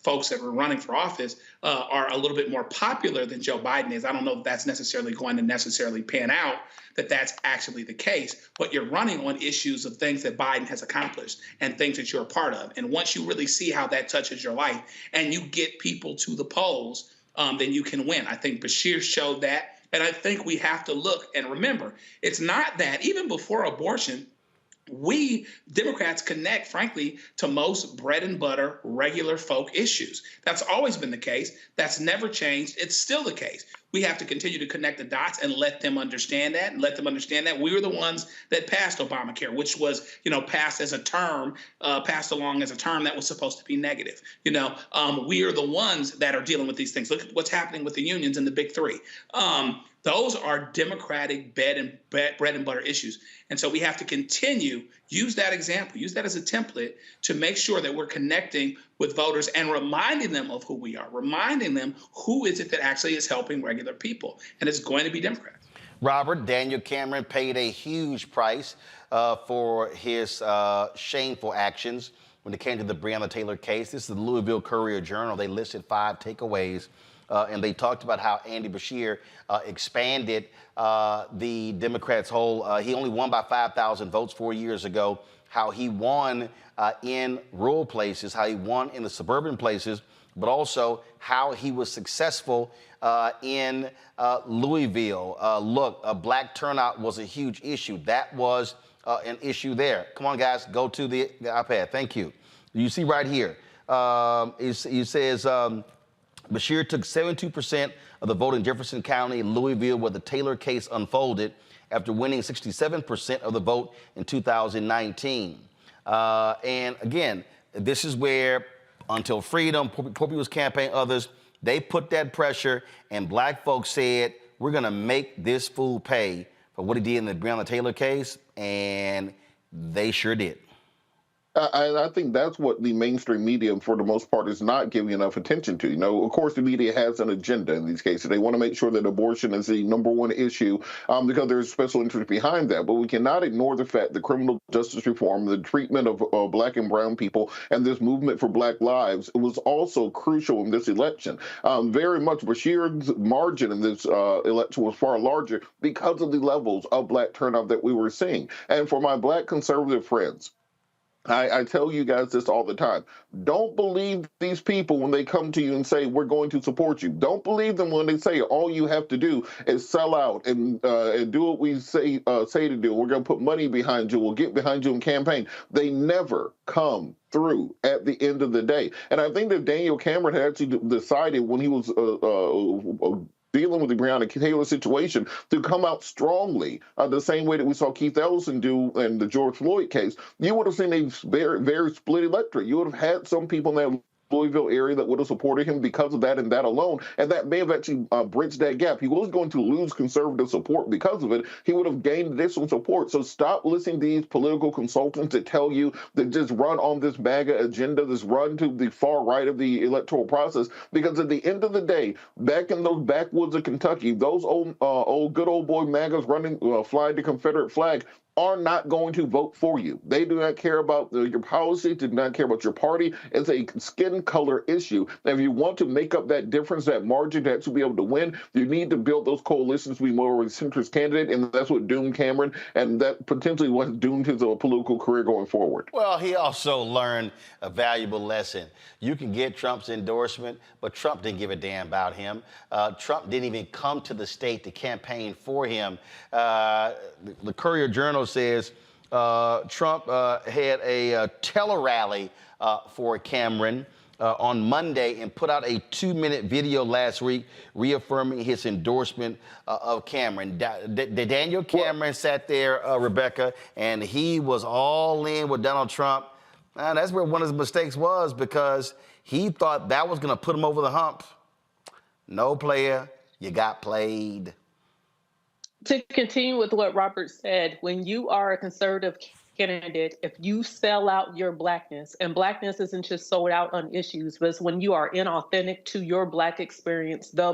folks that were running for office are a little bit more popular than Joe Biden is. I don't know if that's necessarily going to necessarily pan out, that that's actually the case, but you're running on issues of things that Biden has accomplished and things that you're a part of. And once you really see how that touches your life and you get people to the polls, then you can win. I think Beshear showed that. And I think we have to look and remember, it's not that even before abortion, we Democrats connect, frankly, to most bread and butter, regular folk issues. That's always been the case. That's never changed. It's still the case. We have to continue to connect the dots and let them understand that, we were the ones that passed Obamacare, which was, passed along as a term that was supposed to be negative. We are the ones that are dealing with these things. Look at what's happening with the unions and the big three. Those are Democratic bread and butter issues. And so we have to continue, use that example, use that as a template to make sure that we're connecting with voters and reminding them of who we are, reminding them who is it that actually is helping regular people. And it's going to be Democrats. Robert, Daniel Cameron paid a huge price for his shameful actions when it came to the Breonna Taylor case. This is the Louisville Courier-Journal. They listed 5 takeaways. And they talked about how Andy Beshear expanded the Democrats' whole, he only won by 5,000 votes 4 years ago, how he won in rural places, how he won in the suburban places, but also how he was successful in Louisville. Look, black turnout was a huge issue. That was an issue there. Come on, guys, go to the iPad. Thank you. You see right here, it says, Beshear took 72% of the vote in Jefferson County, Louisville, where the Taylor case unfolded, after winning 67% of the vote in 2019. And again, this is where Until Freedom, Poor People's Campaign, others, they put that pressure, and black folks said, we're going to make this fool pay for what he did in the Breonna Taylor case, and they sure did. I think that's what the mainstream media, for the most part, is not giving enough attention to. Of course, the media has an agenda in these cases. They want to make sure that abortion is the #1 issue because there's special interest behind that. But we cannot ignore the fact that criminal justice reform, the treatment of black and brown people, and this movement for black lives, it was also crucial in this election. Very much Beshear's margin in this election was far larger because of the levels of black turnout that we were seeing. And for my black conservative friends, I tell you guys this all the time. Don't believe these people when they come to you and say, we're going to support you. Don't believe them when they say all you have to do is sell out and do what we say to do. We're going to put money behind you. We'll get behind you in campaign. They never come through at the end of the day. And I think that Daniel Cameron had actually decided when he was dealing with the Breonna Taylor situation to come out strongly, the same way that we saw Keith Ellison do in the George Floyd case. You would have seen a very, very split electorate. You would have had some people in that Louisville area that would have supported him because of that and that alone, and that may have actually bridged that gap. He was going to lose conservative support because of it. He would have gained additional support. So stop listening to these political consultants that tell you that just run on this MAGA agenda, this run to the far right of the electoral process, because at the end of the day, back in those backwoods of Kentucky, those good old boy MAGAs running, flying the Confederate flag, are not going to vote for you. They do not care about your policy, do not care about your party. It's a skin color issue. And if you want to make up that difference, that margin to actually be able to win, you need to build those coalitions to be more of a centrist candidate, and that's what doomed Cameron, and that potentially what doomed his political career going forward. Well, he also learned a valuable lesson. You can get Trump's endorsement, but Trump didn't give a damn about him. Trump didn't even come to the state to campaign for him. The Courier-Journal says Trump had a tele-rally for Cameron on Monday and put out a 2-minute video last week reaffirming his endorsement of Cameron. Daniel Cameron sat there, Rebecca, and he was all in with Donald Trump. And that's where one of his mistakes was, because he thought that was going to put him over the hump. No, player, you got played. To continue with what Robert said, when you are a conservative candidate, if you sell out your blackness, and blackness isn't just sold out on issues, but it's when you are inauthentic to your black experience, the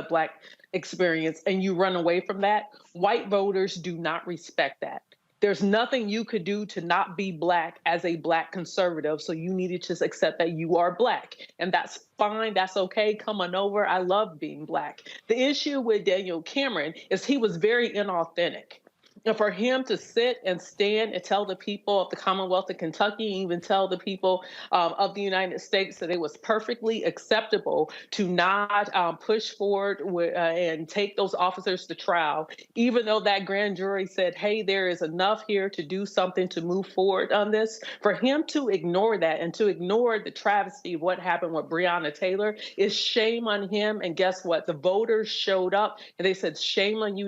black experience, and you run away from that, white voters do not respect that. There's nothing you could do to not be black as a black conservative. So you need to just accept that you are black. And that's fine. That's okay. Come on over. I love being black. The issue with Daniel Cameron is he was very inauthentic. And for him to sit and stand and tell the people of the Commonwealth of Kentucky, even tell the people of the United States that it was perfectly acceptable to not push forward and take those officers to trial, even though that grand jury said, hey, there is enough here to do something to move forward on this. For him to ignore that and to ignore the travesty of what happened with Breonna Taylor is shame on him. And guess what? The voters showed up and they said, shame on you,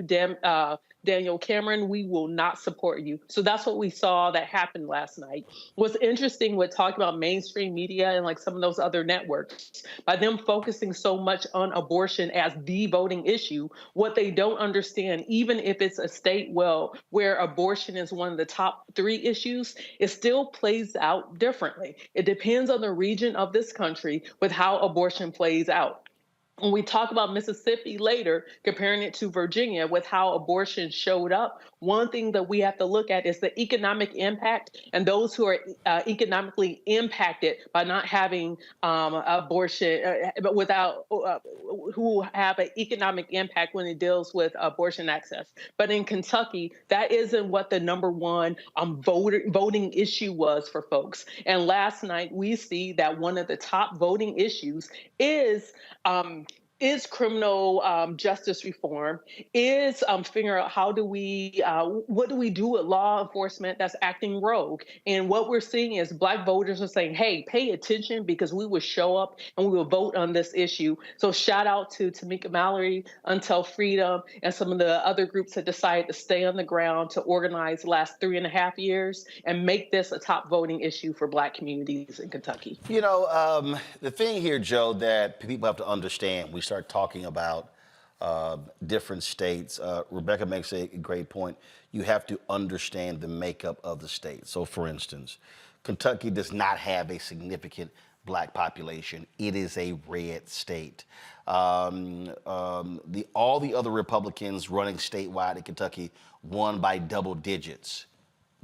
Daniel Cameron, we will not support you. So that's what we saw that happened last night. What's interesting with talking about mainstream media and like some of those other networks, by them focusing so much on abortion as the voting issue, what they don't understand, even if it's a state where abortion is one of the top 3 issues, it still plays out differently. It depends on the region of this country with how abortion plays out. When we talk about Mississippi later, comparing it to Virginia with how abortion showed up, one thing that we have to look at is the economic impact, and those who are economically impacted by not having abortion, but without who have an economic impact when it deals with abortion access. But in Kentucky, that isn't what the number 1 voting issue was for folks. And last night, we see that one of the top voting issues is criminal justice reform, is figuring out what do we do with law enforcement that's acting rogue. And what we're seeing is black voters are saying, hey, pay attention, because we will show up and we will vote on this issue. So shout out to Tamika Mallory, Until Freedom, and some of the other groups that decided to stay on the ground to organize the last 3.5 years and make this a top voting issue for black communities in Kentucky. You know, the thing here, Joe, that people have to understand, we start talking about different states. Rebecca makes a great point. You have to understand the makeup of the state. So, for instance, Kentucky does not have a significant black population. It is a red state. All the other Republicans running statewide in Kentucky won by double digits.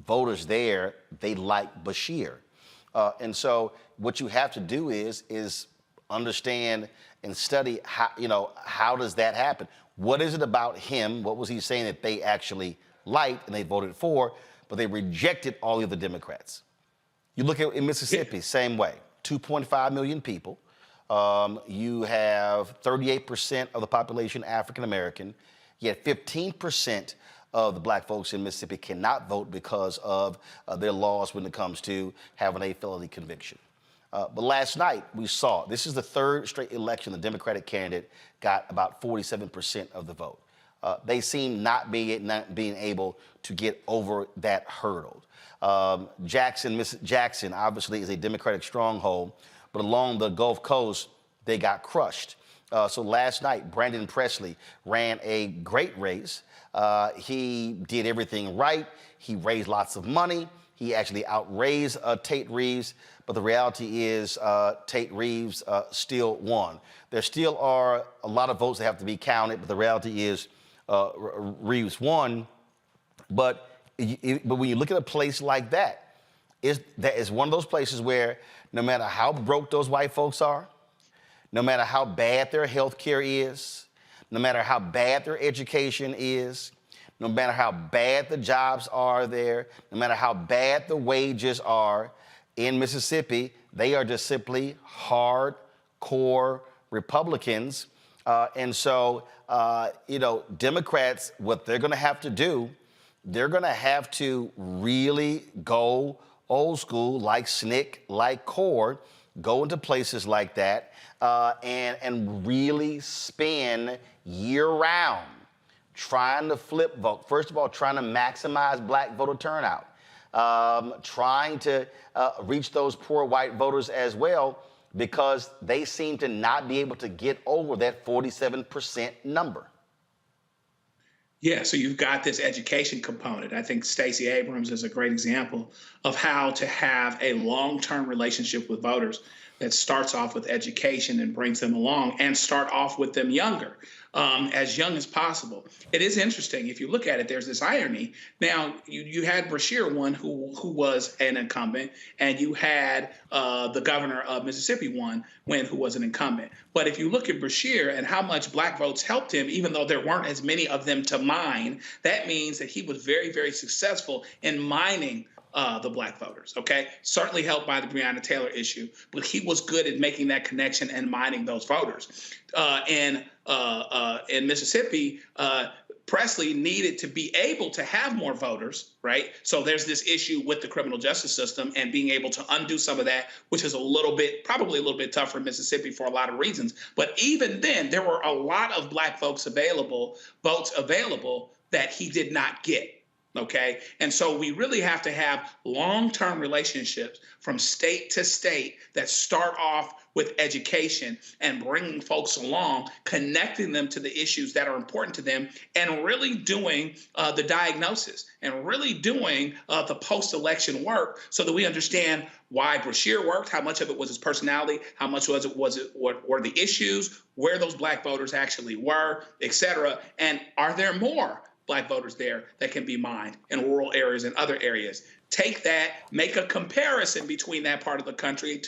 Voters there, they like Bashir. And so what you have to do is understand and study how does that happen? What is it about him? What was he saying that they actually light and they voted for, but they rejected all the other Democrats. You look at in Mississippi, same way, 2.5 million people. You have 38% of the population African American, yet 15% of the black folks in Mississippi cannot vote because of their laws when it comes to having a felony conviction. But last night we saw, this is the third straight election the Democratic candidate got about 47% of the vote. They seem not being able to get over that hurdle. Jackson obviously is a Democratic stronghold, but along the Gulf Coast, they got crushed. So last night, Brandon Presley ran a great race. He did everything right. He raised lots of money. He actually outraised Tate Reeves, but the reality is Tate Reeves still won. There still are a lot of votes that have to be counted, but the reality is Reeves won. But when you look at a place like that is one of those places where no matter how broke those white folks are, no matter how bad their health care is, no matter how bad their education is, no matter how bad the jobs are there, no matter how bad the wages are in Mississippi, they are just simply hardcore Republicans. And so, Democrats, what they're going to have to do, they're going to have to really go old school, like SNCC, like CORE, go into places like that, and really spend year-round trying to flip vote. First of all, trying to maximize black voter turnout, trying to reach those poor white voters as well, because they seem to not be able to get over that 47% number. Yeah, so you've got this education component. I think Stacey Abrams is a great example of how to have a long-term relationship with voters that starts off with education and brings them along, and start off with them younger, as young as possible. It is interesting. If you look at it, there's this irony. Now, you had Brashear one who was an incumbent, and you had the governor of Mississippi one who was an incumbent. But if you look at Brashear and how much black votes helped him, even though there weren't as many of them to mine, that means that he was very, very successful in mining the black voters, okay? Certainly helped by the Breonna Taylor issue, but he was good at making that connection and mining those voters. In Mississippi, Presley needed to be able to have more voters, right? So there's this issue with the criminal justice system and being able to undo some of that, which is probably a little bit tougher in Mississippi for a lot of reasons. But even then, there were a lot of black votes available that he did not get. Okay. And so we really have to have long-term relationships from state to state that start off with education and bringing folks along, connecting them to the issues that are important to them, and really doing the diagnosis and really doing the post-election work so that we understand why Brashear worked, how much of it was his personality, how much what were the issues, where those black voters actually were, et cetera, and are there more black voters there that can be mined in rural areas and other areas. Take that, make a comparison between that part of the country.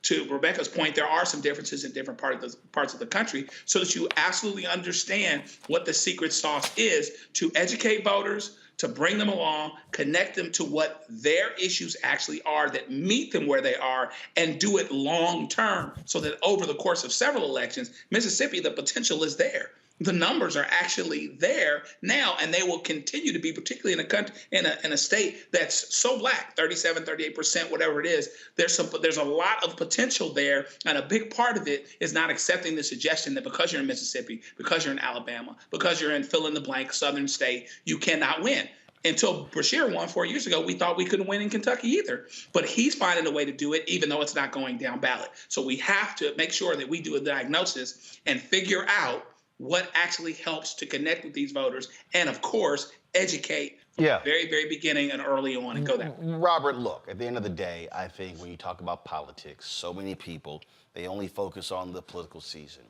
To Rebecca's point, there are some differences in different parts of the country, so that you absolutely understand what the secret sauce is to educate voters, to bring them along, connect them to what their issues actually are that meet them where they are, and do it long term, so that over the course of several elections, Mississippi, the potential is there. The numbers are actually there now, and they will continue to be, particularly in a country, in a state that's so black, 37, 38%, whatever it is. There's a lot of potential there, and a big part of it is not accepting the suggestion that because you're in Mississippi, because you're in Alabama, because you're in fill in the blank southern state, you cannot win. Until Brashear won 4 years ago, we thought we couldn't win in Kentucky either. But he's finding a way to do it, even though it's not going down ballot. So we have to make sure that we do a diagnosis and figure out what actually helps to connect with these voters, and of course, educate from the very, very beginning and early on, and go that way. Robert, look, at the end of the day, I think when you talk about politics, so many people, they only focus on the political season.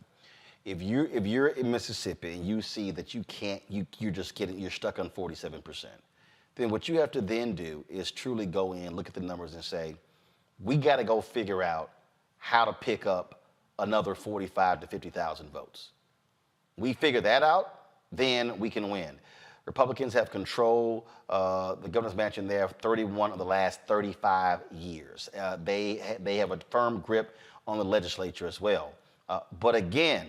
If you're in Mississippi and you see that you're stuck on 47%, then what you have to then do is truly go in, look at the numbers and say, we got to go figure out how to pick up another 45 to 50,000 votes. We figure that out, then we can win. Republicans have controlled the governor's mansion there 31 of the last 35 years. They have a firm grip on the legislature as well. But again,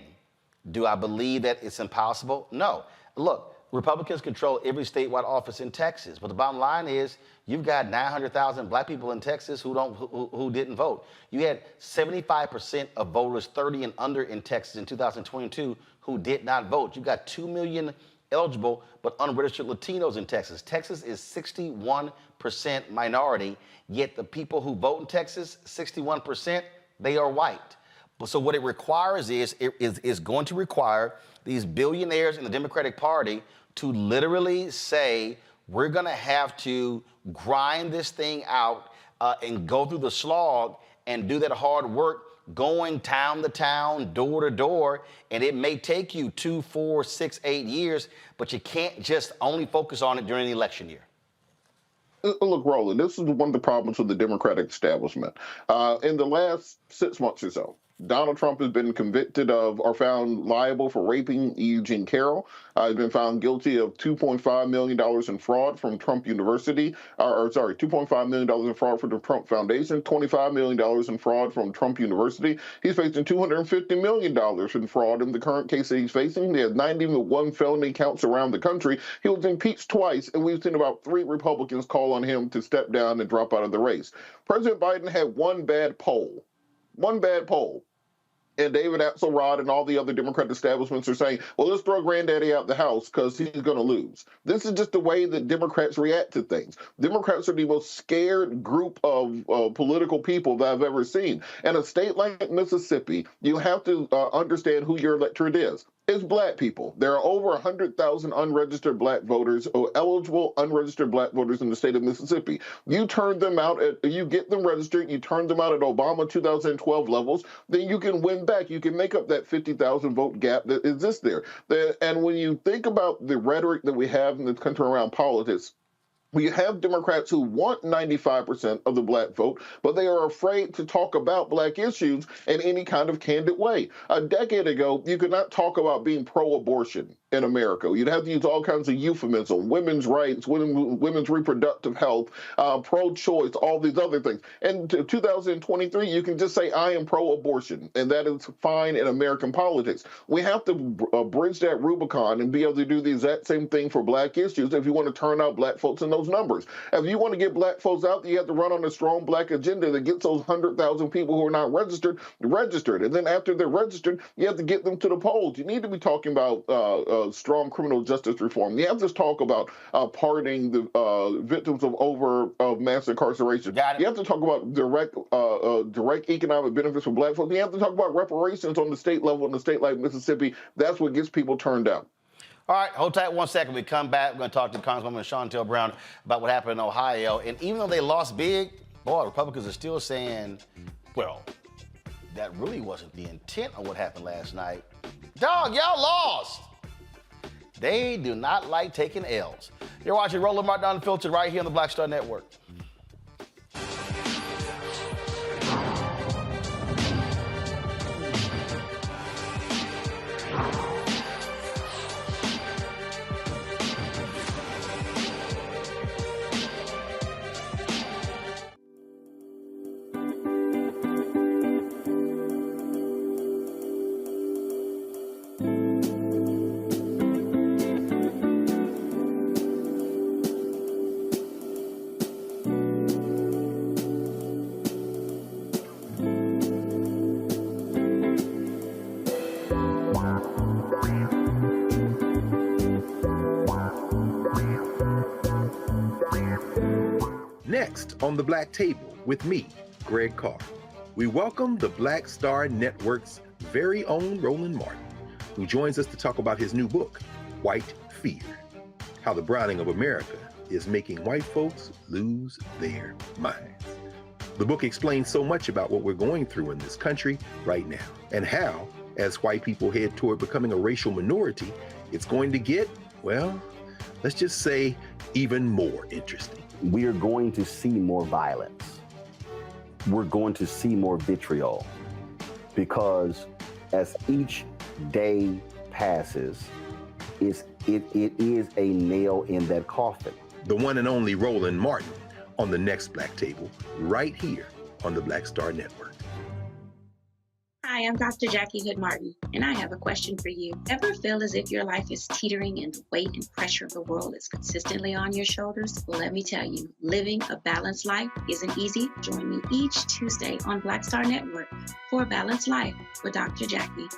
do I believe that it's impossible? No. Look, Republicans control every statewide office in Texas, but the bottom line is you've got 900,000 black people in Texas who didn't vote. You had 75% of voters 30 and under in Texas in 2022 who did not vote. You've got 2 million eligible but unregistered Latinos in Texas. Texas is 61% minority, yet the people who vote in Texas, 61%, they are white. So what it requires is going to require these billionaires in the Democratic Party to literally say, we're going to have to grind this thing out and go through the slog and do that hard work going town to town, door to door, and it may take you 2, 4, 6, 8 years, but you can't just only focus on it during the election year. Look, Roland, this is one of the problems with the Democratic establishment. In the last 6 months or so, Donald Trump has been convicted of or found liable for raping Eugene Carroll. He's been found guilty of $2.5 million in fraud from Trump University, $2.5 million in fraud from the Trump Foundation, $25 million in fraud from Trump University. He's facing $250 million in fraud in the current case that he's facing. He has 91 felony counts around the country. He was impeached twice, and we've seen about 3 Republicans call on him to step down and drop out of the race. President Biden had one bad poll. And David Axelrod and all the other Democratic establishments are saying, well, let's throw Granddaddy out the house because he's going to lose. This is just the way that Democrats react to things. Democrats are the most scared group of political people that I've ever seen. In a state like Mississippi, you have to understand who your electorate is. It's black people. There are over 100,000 unregistered black voters, or eligible unregistered black voters in the state of Mississippi. You turn them out, you get them registered, you turn them out at Obama 2012 levels, then you can win back. You can make up that 50,000 vote gap that exists there. And when you think about the rhetoric that we have in this country around politics, we have Democrats who want 95% of the black vote, but they are afraid to talk about black issues in any kind of candid way. A decade ago, you could not talk about being pro-abortion in America. You'd have to use all kinds of euphemisms, women's rights, women's reproductive health, pro-choice, all these other things. And in 2023, you can just say, I am pro-abortion, and that is fine in American politics. We have to bridge that Rubicon and be able to do the exact same thing for black issues if you want to turn out black folks in those numbers. If you want to get black folks out, you have to run on a strong black agenda that gets those 100,000 people who are not registered. And then after they're registered, you have to get them to the polls. You need to be talking about strong criminal justice reform. You have to talk about pardoning the victims of mass incarceration. You have to talk about direct economic benefits for black folks. You have to talk about reparations on the state level in a state like Mississippi. That's what gets people turned out. All right, hold tight 1 second. We come back. We're going to talk to Congresswoman Shontel Brown about what happened in Ohio. And even though they lost big, boy, Republicans are still saying, well, that really wasn't the intent of what happened last night. Dog, y'all lost. They do not like taking L's. You're watching Roland Martin Unfiltered right here on the Black Star Network. Next on the Black Table with me, Greg Carr, we welcome the Black Star Network's very own Roland Martin, who joins us to talk about his new book, White Fear, How the Browning of America is Making White Folks Lose Their Minds. The book explains so much about what we're going through in this country right now, and how, as white people head toward becoming a racial minority, it's going to get, well, let's just say, even more interesting. We are going to see more violence. We're going to see more vitriol, because as each day passes, it's it is a nail in that coffin. The one and only Roland Martin on the next Black Table, right here on the Black Star Network. Hi, I'm Dr. Jackie Hood Martin, and I have a question for you. Ever feel as if your life is teetering and the weight and pressure of the world is consistently on your shoulders? Well, let me tell you, living a balanced life isn't easy. Join me each Tuesday on Black Star Network for a Balanced Life with Dr. Jackie.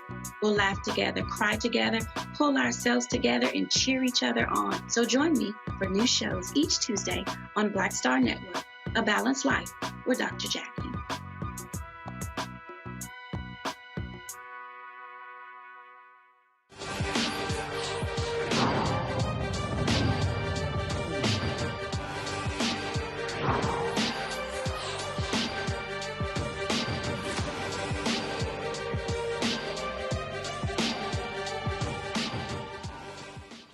We'll laugh together, cry together, pull ourselves together, and cheer each other on. So join me for new shows each Tuesday on Black Star Network, A Balanced Life with Dr. Jackie.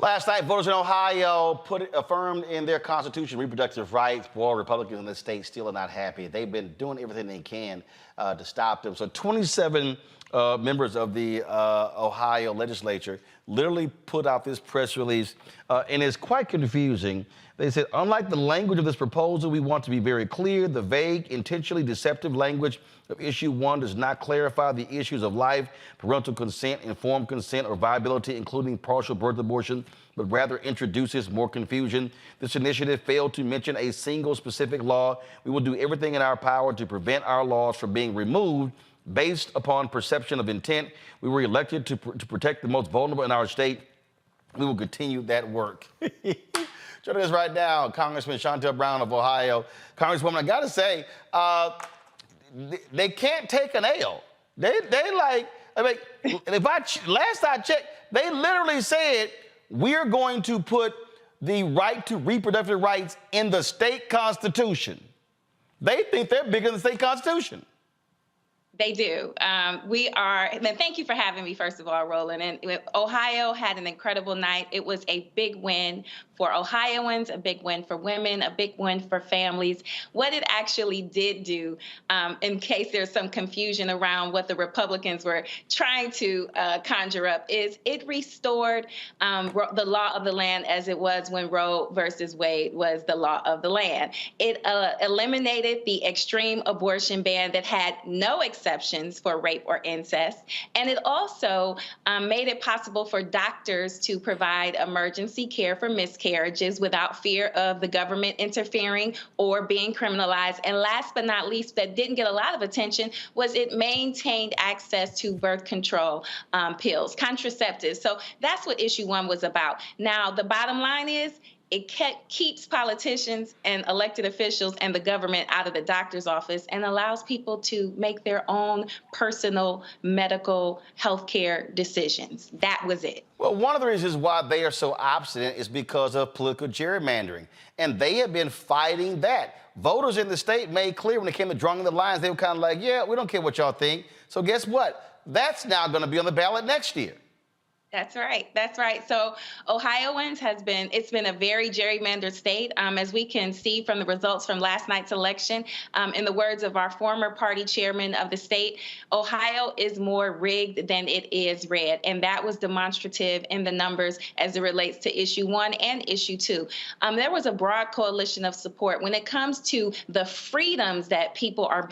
Last night, voters in Ohio affirmed in their constitution reproductive rights. Boy, Republicans in the state still are not happy. They've been doing everything they can to stop them. So 27 members of the Ohio legislature literally put out this press release, and it's quite confusing. They said, unlike the language of this proposal, we want to be very clear. The vague, intentionally deceptive language of issue 1 does not clarify the issues of life, parental consent, informed consent, or viability, including partial birth abortion, but rather introduces more confusion. This initiative failed to mention a single specific law. We will do everything in our power to prevent our laws from being removed based upon perception of intent. We were elected to protect the most vulnerable in our state. We will continue that work. Joining us right now, Congresswoman Shontel Brown of Ohio. Congresswoman, I gotta say, they can't take an L. They like, I mean, last I checked, they literally said, we're going to put the right to reproductive rights in the state constitution. They think they're bigger than the state constitution. They do. And thank you for having me, first of all, Roland. And Ohio had an incredible night. It was a big win for Ohioans, a big win for women, a big win for families. What it actually did do, in case there's some confusion around what the Republicans were trying to conjure up, is it restored the law of the land as it was when Roe versus Wade was the law of the land. It eliminated the extreme abortion ban that had no exceptions for rape or incest. And it also made it possible for doctors to provide emergency care for miscarriages without fear of the government interfering or being criminalized. And last but not least, that didn't get a lot of attention, was it maintained access to birth control pills, contraceptives. So that's what issue 1 was about. Now, the bottom line is, it keeps politicians and elected officials and the government out of the doctor's office and allows people to make their own personal medical health care decisions. That was it. Well, one of the reasons why they are so obstinate is because of political gerrymandering. And they have been fighting that. Voters in the state made clear when it came to drawing the lines, they were kind of like, yeah, we don't care what y'all think. So guess what? That's now going to be on the ballot next year. That's right. That's right. So Ohioans it's been a very gerrymandered state. As we can see from the results from last night's election, in the words of our former party chairman of the state, Ohio is more rigged than it is red. And that was demonstrative in the numbers as it relates to issue 1 and issue 2. There was a broad coalition of support when it comes to the freedoms that people are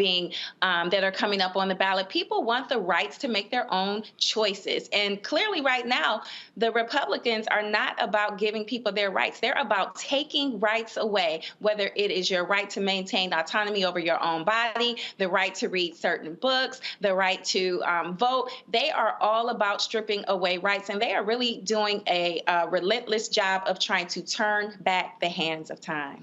that are coming up on the ballot. People want the rights to make their own choices. And clearly right now, the Republicans are not about giving people their rights. They're about taking rights away, whether it is your right to maintain autonomy over your own body, the right to read certain books, the right to vote. They are all about stripping away rights, and they are really doing a relentless job of trying to turn back the hands of time.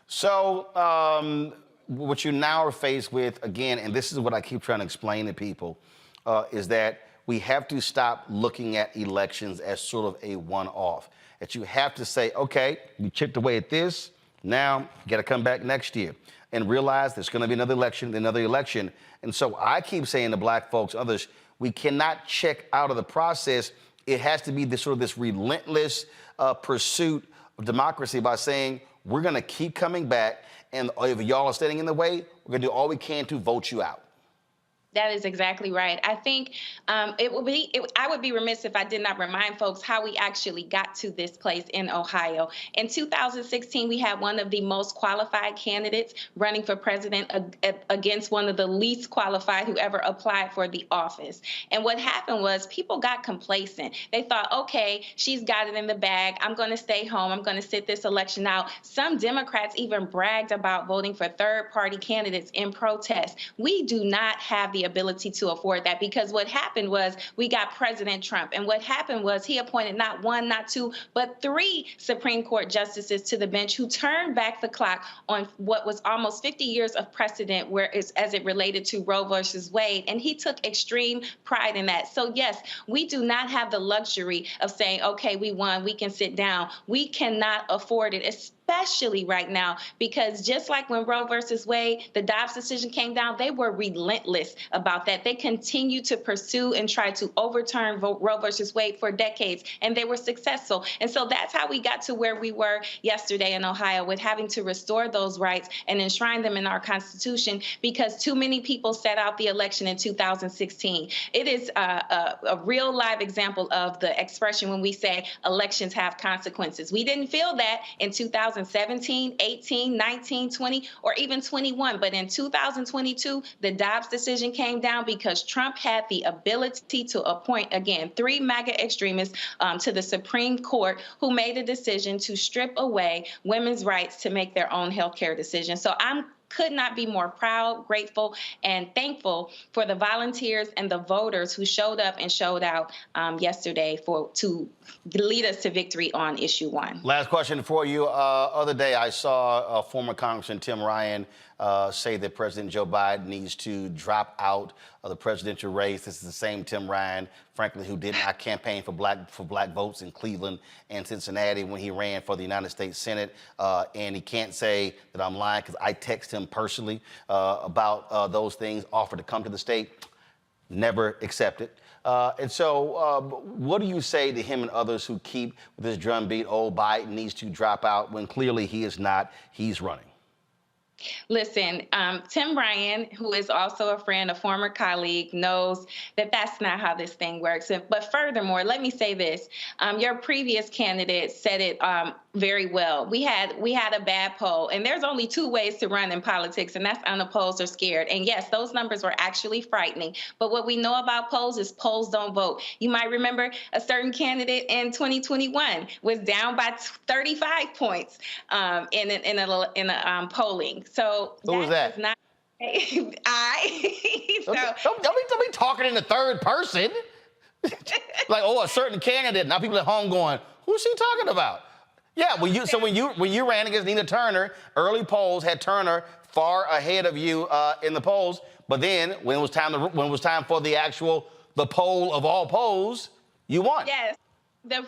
So what you now are faced with, again, and this is what I keep trying to explain to people, is that we have to stop looking at elections as sort of a one-off. That you have to say, okay, you chipped away at this, now you got to come back next year and realize there's going to be another election. And so I keep saying to black folks, others, we cannot check out of the process. It has to be this relentless pursuit of democracy by saying, we're going to keep coming back, and if y'all are standing in the way, we're going to do all we can to vote you out. That is exactly right. I think I would be remiss if I did not remind folks how we actually got to this place in Ohio. In 2016, we had one of the most qualified candidates running for president against one of the least qualified who ever applied for the office. And what happened was people got complacent. They thought, okay, she's got it in the bag. I'm going to stay home. I'm going to sit this election out. Some Democrats even bragged about voting for third-party candidates in protest. We do not have the ability to afford that, because what happened was we got President Trump, and what happened was he appointed not one, not two, but 3 Supreme Court justices to the bench who turned back the clock on what was almost 50 years of precedent as it related to Roe versus Wade, and he took extreme pride in that. So yes, we do not have the luxury of saying, okay, we won, we can sit down. We cannot afford it, especially right now, because just like when Roe versus Wade, the Dobbs decision came down, they were relentless about that. They continued to pursue and try to overturn Roe versus Wade for decades, and they were successful. And so that's how we got to where we were yesterday in Ohio, with having to restore those rights and enshrine them in our Constitution, because too many people sat out the election in 2016. It is a real live example of the expression when we say elections have consequences. We didn't feel that in 2017, 18, 19, 20, or even 21. But in 2022, the Dobbs decision came down because Trump had the ability to appoint, again, 3 MAGA extremists to the Supreme Court who made a decision to strip away women's rights to make their own health care decisions. So could not be more proud, grateful, and thankful for the volunteers and the voters who showed up and showed out yesterday to lead us to victory on issue 1. Last question for you. Other day, I saw former Congressman Tim Ryan say that President Joe Biden needs to drop out of the presidential race. This is the same Tim Ryan, frankly, who did not campaign for black votes in Cleveland and Cincinnati when he ran for the United States Senate. And he can't say that I'm lying, because I text him personally about those things, offered to come to the state, never accepted. And so what do you say to him and others who keep with this drumbeat, oh, Biden needs to drop out, when clearly he is not, he's running? Listen, Tim Ryan, who is also a friend, a former colleague, knows that that's not how this thing works. But furthermore, let me say this. Your previous candidate said it very well. We had a bad poll, and there's only 2 ways to run in politics, and that's unopposed or scared. And yes, those numbers were actually frightening. But what we know about polls is polls don't vote. You might remember a certain candidate in 2021 was down by 35 points in a polling. So who was that? Not don't be talking in the third person. Like, oh, a certain candidate. Now people at home going, who's she talking about? Yeah, when you ran against Nina Turner, early polls had Turner far ahead of you in the polls. But then when it was time for the poll of all polls, you won. Yes.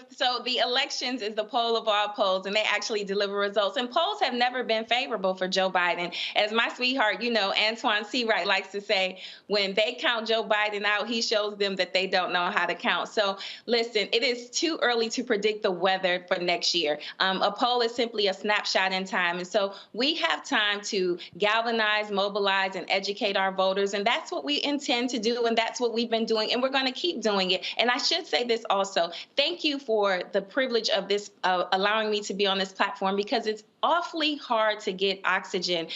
So the elections is the poll of all polls, and they actually deliver results. And polls have never been favorable for Joe Biden. As my sweetheart, Antoine Seawright likes to say, when they count Joe Biden out, he shows them that they don't know how to count. So listen, it is too early to predict the weather for next year. A poll is simply a snapshot in time. And so we have time to galvanize, mobilize, and educate our voters. And that's what we intend to do. And that's what we've been doing. And we're going to keep doing it. And I should say this also. Thank you for the privilege of this, allowing me to be on this platform, because it's awfully hard to get oxygen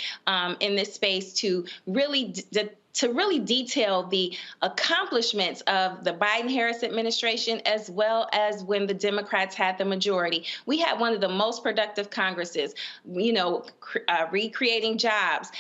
in this space to really detail the accomplishments of the Biden-Harris administration, as well as when the Democrats had the majority. We had one of the most productive Congresses, recreating jobs,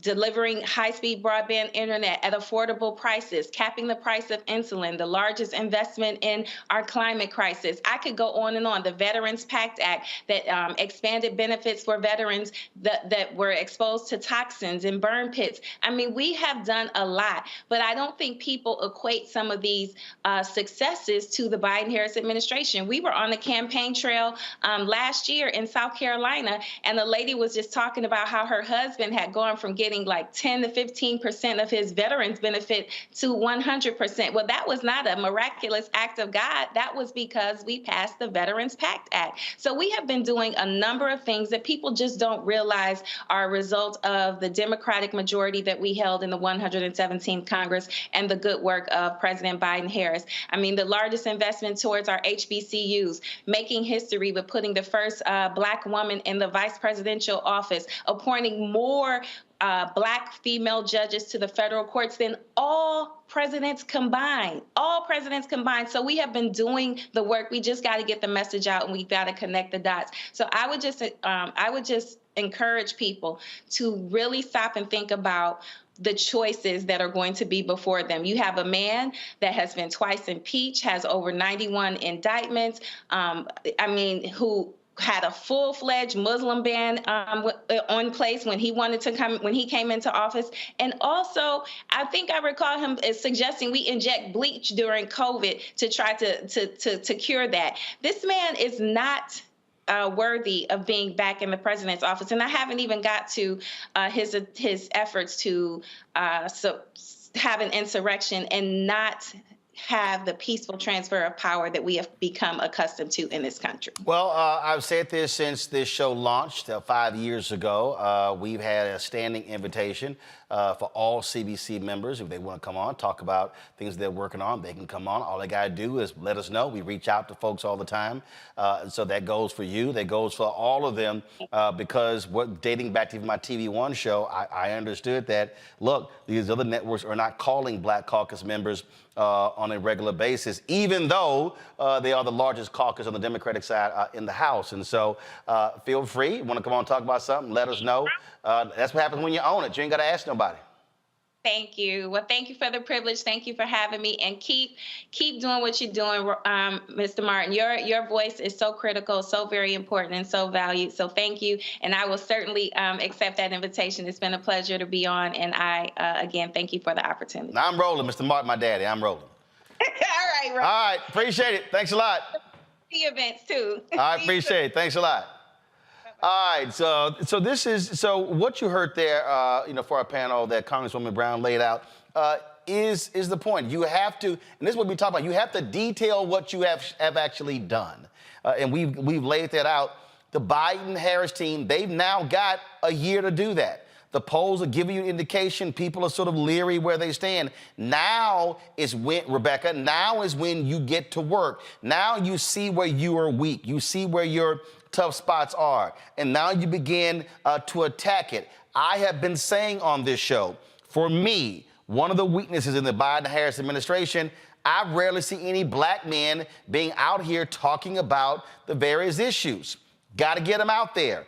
delivering high-speed broadband internet at affordable prices, capping the price of insulin, the largest investment in our climate crisis. I could go on and on. The Veterans PACT Act that expanded benefits for veterans that were exposed to toxins and burn pits. I mean, we have done a lot, but I don't think people equate some of these successes to the Biden-Harris administration. We were on the campaign trail last year in South Carolina, and the lady was just talking about how her husband had gone from getting like 10 to 15% of his veterans benefit to 100%. Well, that was not a miraculous act of God. That was because we passed the Veterans PACT Act. So we have been doing a number of things that people just don't realize are a result of the Democratic majority that we be held in the 117th Congress and the good work of President Biden-Harris. I mean, the largest investment towards our HBCUs, making history with putting the first Black woman in the vice presidential office, appointing more Black female judges to the federal courts than all presidents combined. All presidents combined. So we have been doing the work. We just got to get the message out, and we got to connect the dots. So I would just encourage people to really stop and think about the choices that are going to be before them. You have a man that has been twice impeached, has over 91 indictments, who had a full-fledged Muslim ban on place when he came into office. And also, I think I recall him as suggesting we inject bleach during COVID to try to cure that. This man is not worthy of being back in the president's office. And I haven't even got to his efforts to have an insurrection and not have the peaceful transfer of power that we have become accustomed to in this country. Well, I've said this since this show launched 5 years ago. We've had a standing invitation for all CBC members. If they want to come on, talk about things they're working on, they can come on. All they got to do is let us know. We reach out to folks all the time. And so that goes for you. That goes for all of them because dating back to my TV One show, I understood that, look, these other networks are not calling Black Caucus members on a regular basis, even though they are the largest caucus on the Democratic side in the House. And so feel free. You want to come on and talk about something, let us know. That's what happens when you own it. You ain't got to ask nobody. Thank you. Well, thank you for the privilege. Thank you for having me, and keep doing what you're doing, Mr. Martin. Your voice is so critical, so very important, and so valued. So thank you, and I will certainly accept that invitation. It's been a pleasure to be on, and I again thank you for the opportunity. Now I'm rolling, Mr. Martin, my daddy. I'm rolling. All right, All right, appreciate it. Thanks a lot. The events too. I appreciate it. Thanks a lot. All right, so what you heard there, for our panel that Congresswoman Brown laid out, is the point. You have to, and this is what we talk about. You have to detail what you have actually done, and we've laid that out. The Biden-Harris team, they've now got a year to do that. The polls are giving you an indication. People are sort of leery where they stand. Now is when, Rebecca, now is when you get to work. Now you see where you are weak. You see where your tough spots are. And now you begin to attack it. I have been saying on this show, for me, one of the weaknesses in the Biden-Harris administration, I rarely see any Black men being out here talking about the various issues. Got to get them out there.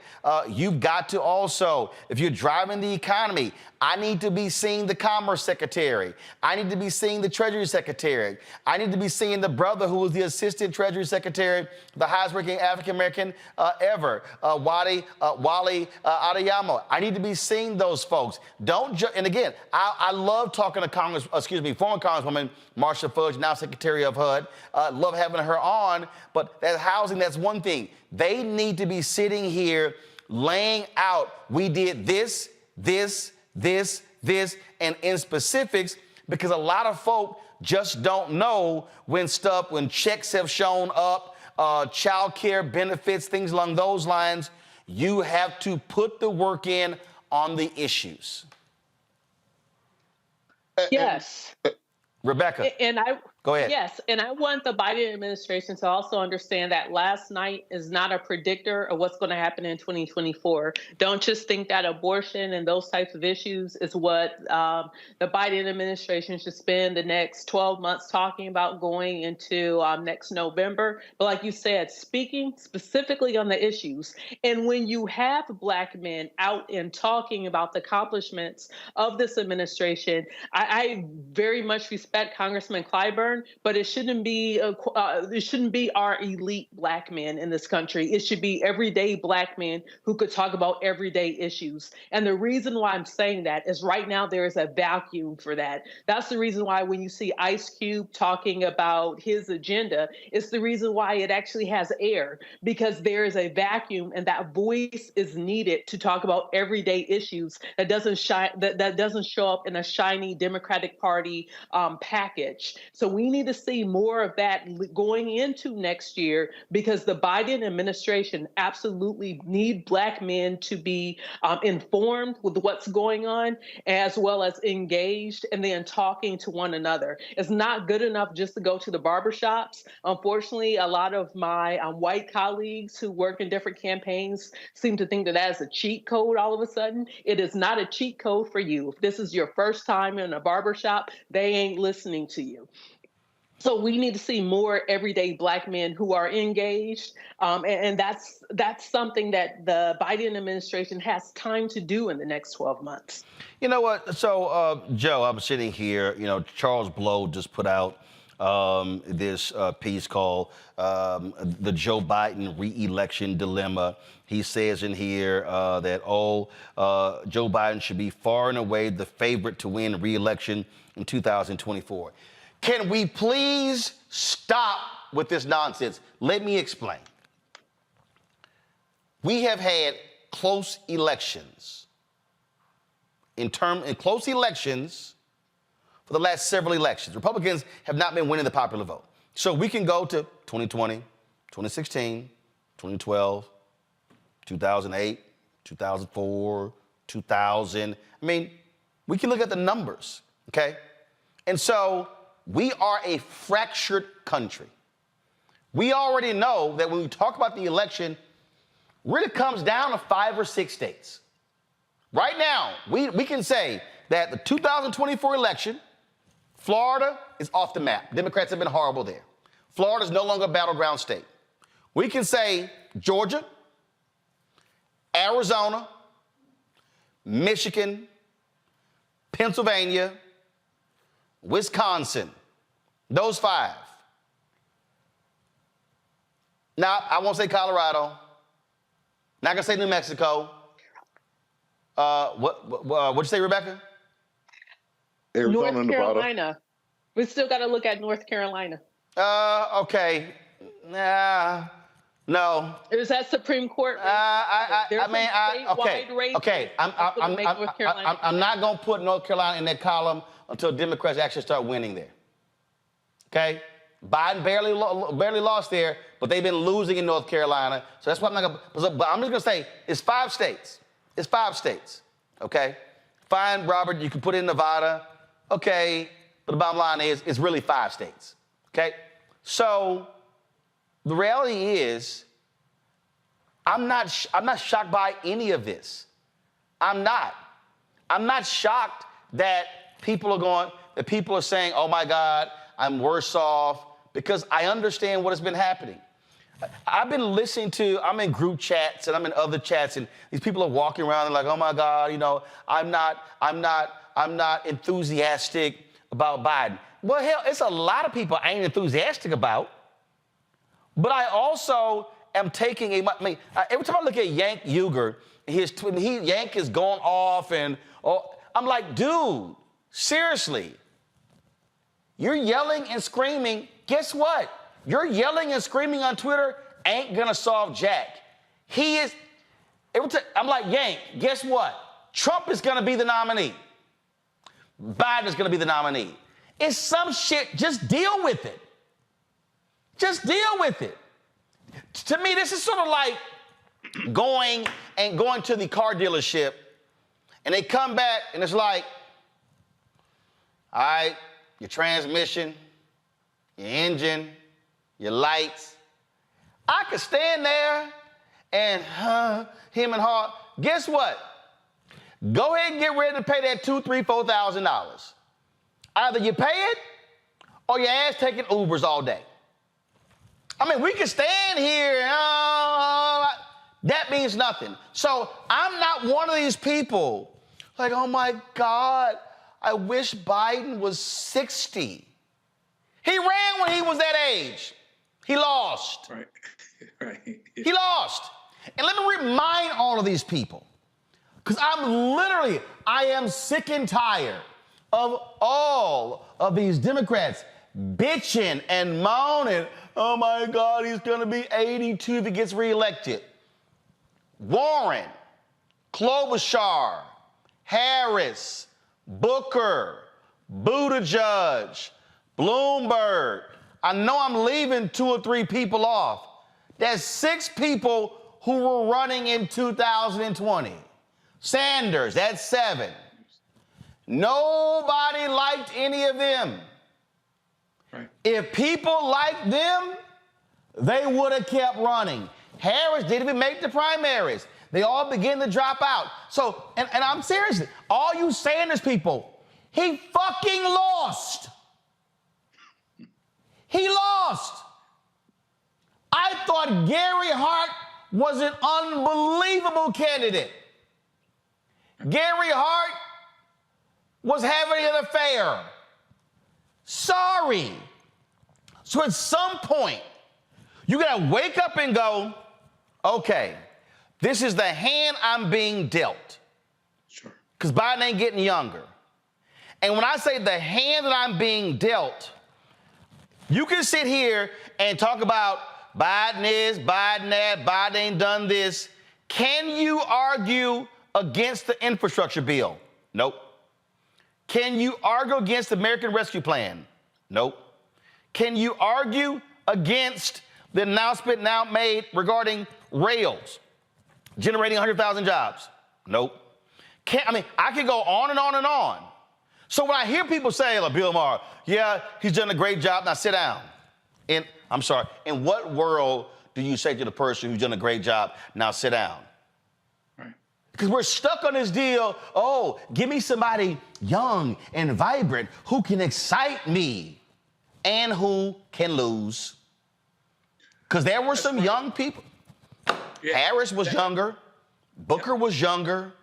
You've got to also, if you're driving the economy, I need to be seeing the Commerce Secretary. I need to be seeing the Treasury Secretary. I need to be seeing the brother who was the Assistant Treasury Secretary, the highest ranking African-American ever, Wally Adeyemo. I need to be seeing those folks. And again, I love talking to former Congresswoman Marsha Fudge, now Secretary of HUD. Love having her on, but that housing, that's one thing. They need to be sitting here laying out, we did this, and in specifics, because a lot of folk just don't know when checks have shown up, child care benefits, things along those lines. You have to put the work in on the issues. Yes. Rebecca. Go ahead. Yes, and I want the Biden administration to also understand that last night is not a predictor of what's going to happen in 2024. Don't just think that abortion and those types of issues is what the Biden administration should spend the next 12 months talking about going into next November. But like you said, speaking specifically on the issues. And when you have Black men out and talking about the accomplishments of this administration, I very much respect Congressman Clyburn. But it shouldn't be our elite Black men in this country. It should be everyday Black men who could talk about everyday issues. And the reason why I'm saying that is right now there is a vacuum for that. That's the reason why when you see Ice Cube talking about his agenda, it's the reason why it actually has air, because there is a vacuum and that voice is needed to talk about everyday issues that doesn't show up in a shiny Democratic Party package. So we we need to see more of that going into next year, because the Biden administration absolutely need Black men to be informed with what's going on, as well as engaged and then talking to one another. It's not good enough just to go to the barbershops. Unfortunately, a lot of my white colleagues who work in different campaigns seem to think that that is a cheat code all of a sudden. It is not a cheat code for you. If this is your first time in a barbershop, they ain't listening to you. So we need to see more everyday Black men who are engaged, and that's something that the Biden administration has time to do in the next 12 months. You know what? So, Joe, I'm sitting here. You know, Charles Blow just put out this piece called "The Joe Biden Re-Election Dilemma." He says in here that Joe Biden should be far and away the favorite to win re-election in 2024. Can we please stop with this nonsense? Let me explain. We have had close elections. In close elections for the last several elections, Republicans have not been winning the popular vote. So we can go to 2020, 2016, 2012, 2008, 2004, 2000. I mean, we can look at the numbers, okay? And so we are a fractured country. We already know that when we talk about the election, really comes down to 5 or 6 states. Right now, we can say that the 2024 election, Florida is off the map. Democrats have been horrible there. Florida is no longer a battleground state. We can say Georgia, Arizona, Michigan, Pennsylvania, Wisconsin, those 5. Now, I won't say Colorado. Not gonna say New Mexico. What'd you say, Rebecca? Arizona, North Carolina. We still got to look at North Carolina. Okay. No. Is that Supreme Court? Okay. I'm not gonna put North Carolina in that column until Democrats actually start winning there. Okay. Biden barely lost there, but they've been losing in North Carolina. So that's why I'm not gonna. But I'm just gonna say it's 5 states. It's 5 states. Okay. Fine, Robert. You can put in Nevada. Okay. But the bottom line is it's really 5 states. Okay. So the reality is, I'm not shocked by any of this. I'm not shocked that people are saying, oh my God, I'm worse off, because I understand what has been happening. I've been I'm in group chats and I'm in other chats, and these people are walking around and like, oh my God, I'm not enthusiastic about Biden. Well, hell, it's a lot of people I ain't enthusiastic about. But I also am taking every time I look at Yank Uger, Yank is going off, and I'm like, dude, seriously, you're yelling and screaming. Guess what? You're yelling and screaming on Twitter ain't gonna solve jack. I'm like, Yank, guess what? Trump is gonna be the nominee. Biden is gonna be the nominee. It's some shit, just deal with it. Just deal with it. To me, this is sort of like going to the car dealership, and they come back and it's like, all right, your transmission, your engine, your lights. I could stand there and him and her. Guess what? Go ahead and get ready to pay that $2,000, $3,000, $4,000. Either you pay it or your ass taking Ubers all day. I mean, we can stand here and that means nothing. So I'm not one of these people like, oh my God, I wish Biden was 60. He ran when he was that age. He lost. Right. He lost. And let me remind all of these people, because I am sick and tired of all of these Democrats bitching and moaning, oh my God, he's gonna be 82 if he gets reelected. Warren, Klobuchar, Harris, Booker, Buttigieg, Bloomberg. I know I'm leaving 2 or 3 people off. There's 6 people who were running in 2020. Sanders, that's 7. Nobody liked any of them. Right. If people liked them, they would have kept running. Harris didn't even make the primaries. They all began to drop out. So, and I'm serious, all you Sanders people, he fucking lost. He lost. I thought Gary Hart was an unbelievable candidate. Gary Hart was having an affair. Sorry. So at some point, you gotta wake up and go, okay, this is the hand I'm being dealt. Sure. Because Biden ain't getting younger. And when I say the hand that I'm being dealt, you can sit here and talk about Biden is, Biden that, Biden ain't done this. Can you argue against the infrastructure bill? Nope. Can you argue against the American Rescue Plan? Nope. Can you argue against the announcement now made regarding rails, generating 100,000 jobs? Nope. I could go on and on and on. So when I hear people say, like Bill Maher, yeah, he's done a great job, now sit down. I'm sorry, in what world do you say to the person who's done a great job, now sit down? Right. Because we're stuck on this deal, oh, give me somebody young and vibrant who can excite me and who can lose. Because there were some young people. Yeah. Harris was younger. Booker was younger.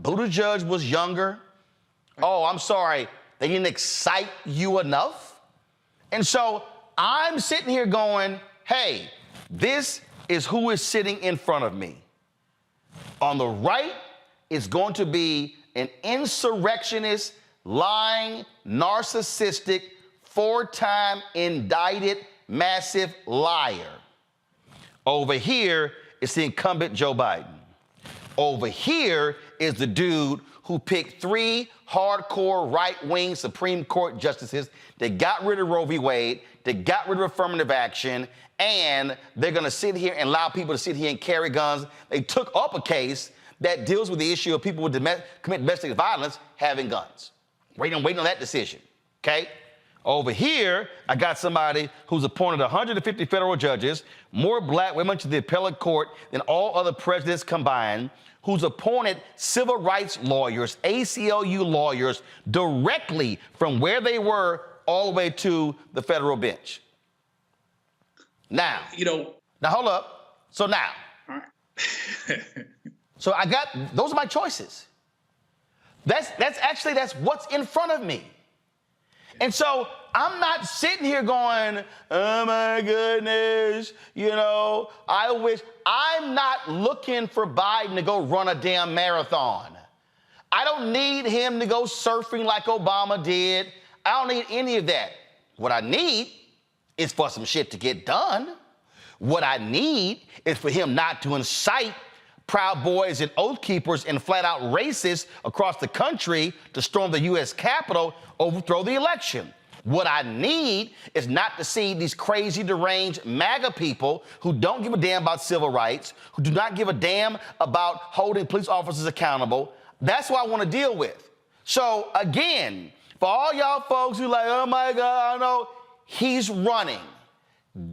Buttigieg was younger. Oh, I'm sorry, they didn't excite you enough? And so I'm sitting here going, hey, this is who is sitting in front of me. On the right is going to be an insurrectionist, lying, narcissistic, 4-time indicted, massive liar. Over here is the incumbent Joe Biden. Over here is the dude who picked 3 hardcore right-wing Supreme Court justices that got rid of Roe v. Wade, that got rid of affirmative action, and they're going to sit here and allow people to sit here and carry guns. They took up a case that deals with the issue of people who commit domestic violence having guns. Waiting on that decision, okay? Over here, I got somebody who's appointed 150 federal judges, more black women to the appellate court than all other presidents combined, who's appointed civil rights lawyers, ACLU lawyers, directly from where they were all the way to the federal bench. Now, now hold up. So now, all right. so those are my choices. That's what's in front of me. And so I'm not sitting here going, oh my goodness, I'm not looking for Biden to go run a damn marathon. I don't need him to go surfing like Obama did. I don't need any of that. What I need is for some shit to get done. What I need is for him not to incite Proud Boys and Oath Keepers and flat out racists across the country to storm the U.S. Capitol, overthrow the election. What I need is not to see these crazy, deranged MAGA people who don't give a damn about civil rights, who do not give a damn about holding police officers accountable. That's what I want to deal with. So again, for all y'all folks who like, oh my God, I know, he's running.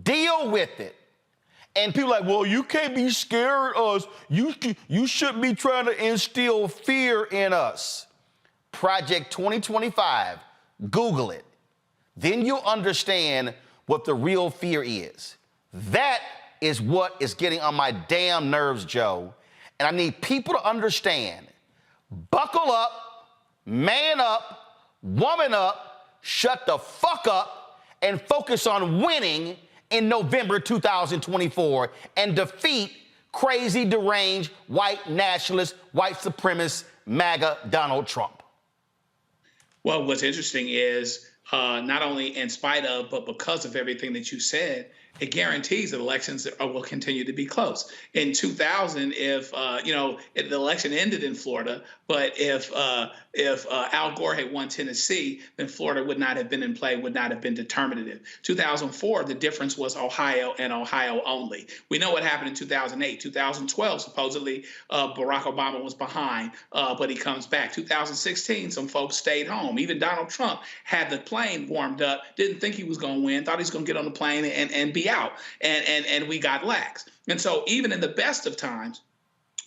Deal with it. And people are like, well, you can't be scared of us. You shouldn't be trying to instill fear in us. Project 2025, Google it. Then you'll understand what the real fear is. That is what is getting on my damn nerves, Joe. And I need people to understand. Buckle up, man up, woman up, shut the fuck up, and focus on winning in November 2024 and defeat crazy, deranged, white nationalist, white supremacist, MAGA Donald Trump. Well, what's interesting is not only in spite of, but because of everything that you said, it guarantees that elections will continue to be close. In 2000, if the election ended in Florida, but if Al Gore had won Tennessee, then Florida would not have been in play, would not have been determinative. 2004, the difference was Ohio and Ohio only. We know what happened in 2008. 2012, supposedly Barack Obama was behind, but he comes back. 2016, some folks stayed home. Even Donald Trump had the plane warmed up, didn't think he was going to win, thought he was going to get on the plane and be out, and we got lax. And so even in the best of times,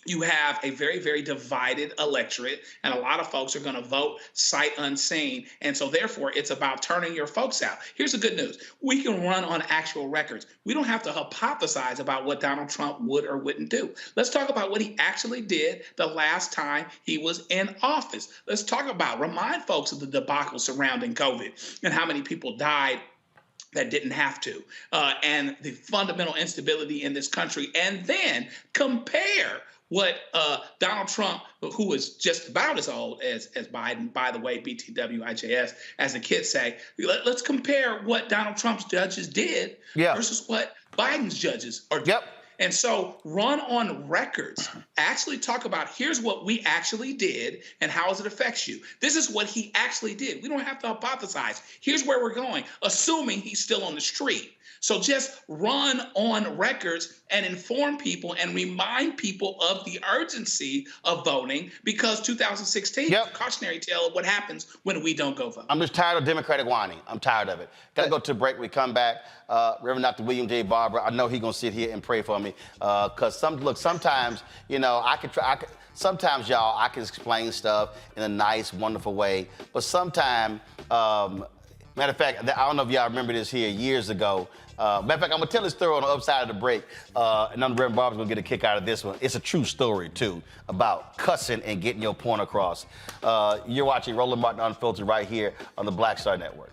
you have a very, very divided electorate, and a lot of folks are going to vote sight unseen. And so therefore, it's about turning your folks out. Here's the good news. We can run on actual records. We don't have to hypothesize about what Donald Trump would or wouldn't do. Let's talk about what he actually did the last time he was in office. Let's remind folks of the debacle surrounding COVID and how many people died that didn't have to, and the fundamental instability in this country, and then compare what Donald Trump, who was just about as old as Biden, by the way, BTWIJS, as the kids say, let's compare what Donald Trump's judges did versus what Biden's judges are doing. And so run on records, actually talk about here's what we actually did and how it affects you. This is what he actually did. We don't have to hypothesize. Here's where we're going, assuming he's still on the street. So just run on records and inform people and remind people of the urgency of voting, because 2016 is a cautionary tale of what happens when we don't go vote. I'm just tired of Democratic whining. I'm tired of it. Got to go to a break. We come back. Reverend Dr. William J. Barber, I know he's going to sit here and pray for me, because sometimes, sometimes, y'all, I can explain stuff in a nice, wonderful way, but sometimes, matter of fact, I don't know if y'all remember this here years ago. Matter of fact, I'm going to tell this story on the other side of the break, and then Reverend Barber's going to get a kick out of this one. It's a true story, too, about cussing and getting your point across. You're watching Roland Martin Unfiltered right here on the Black Star Network.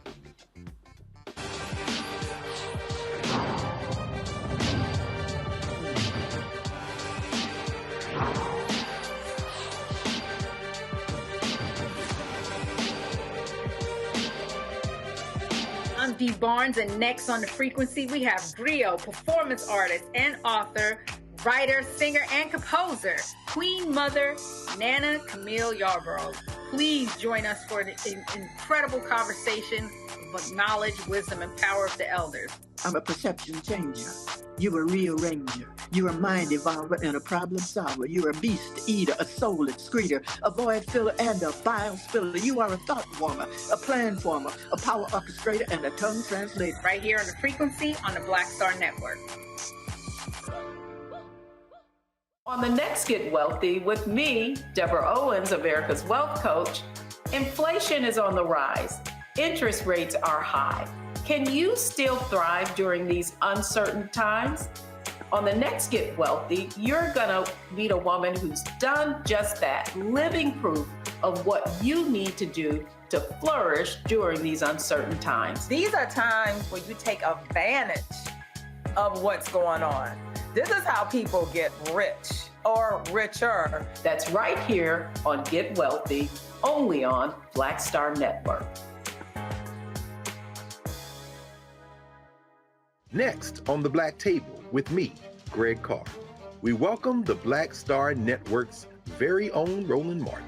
I'm Dee Barnes, and next on The Frequency, we have griot, performance artist and author, writer, singer, and composer, Queen Mother Nana Camille Yarborough. Please join us for an incredible conversation of knowledge, wisdom, and power of the elders. I'm a perception changer. You're a rearranger. You're a mind evolver and a problem solver. You're a beast eater, a soul excreter, a void filler, and a bile spiller. You are a thought warmer, a plan former, a power orchestrator, and a tongue translator. Right here on The Frequency on the Black Star Network. On the next Get Wealthy with me, Deborah Owens, America's Wealth Coach, inflation is on the rise. Interest rates are high. Can you still thrive during these uncertain times? On the next Get Wealthy, you're gonna meet a woman who's done just that, living proof of what you need to do to flourish during these uncertain times. These are times where you take advantage of what's going on. This is how people get rich or richer. That's right here on Get Wealthy, only on Black Star Network. Next on the Black Table with me, Greg Carr, we welcome the Black Star Network's very own Roland Martin,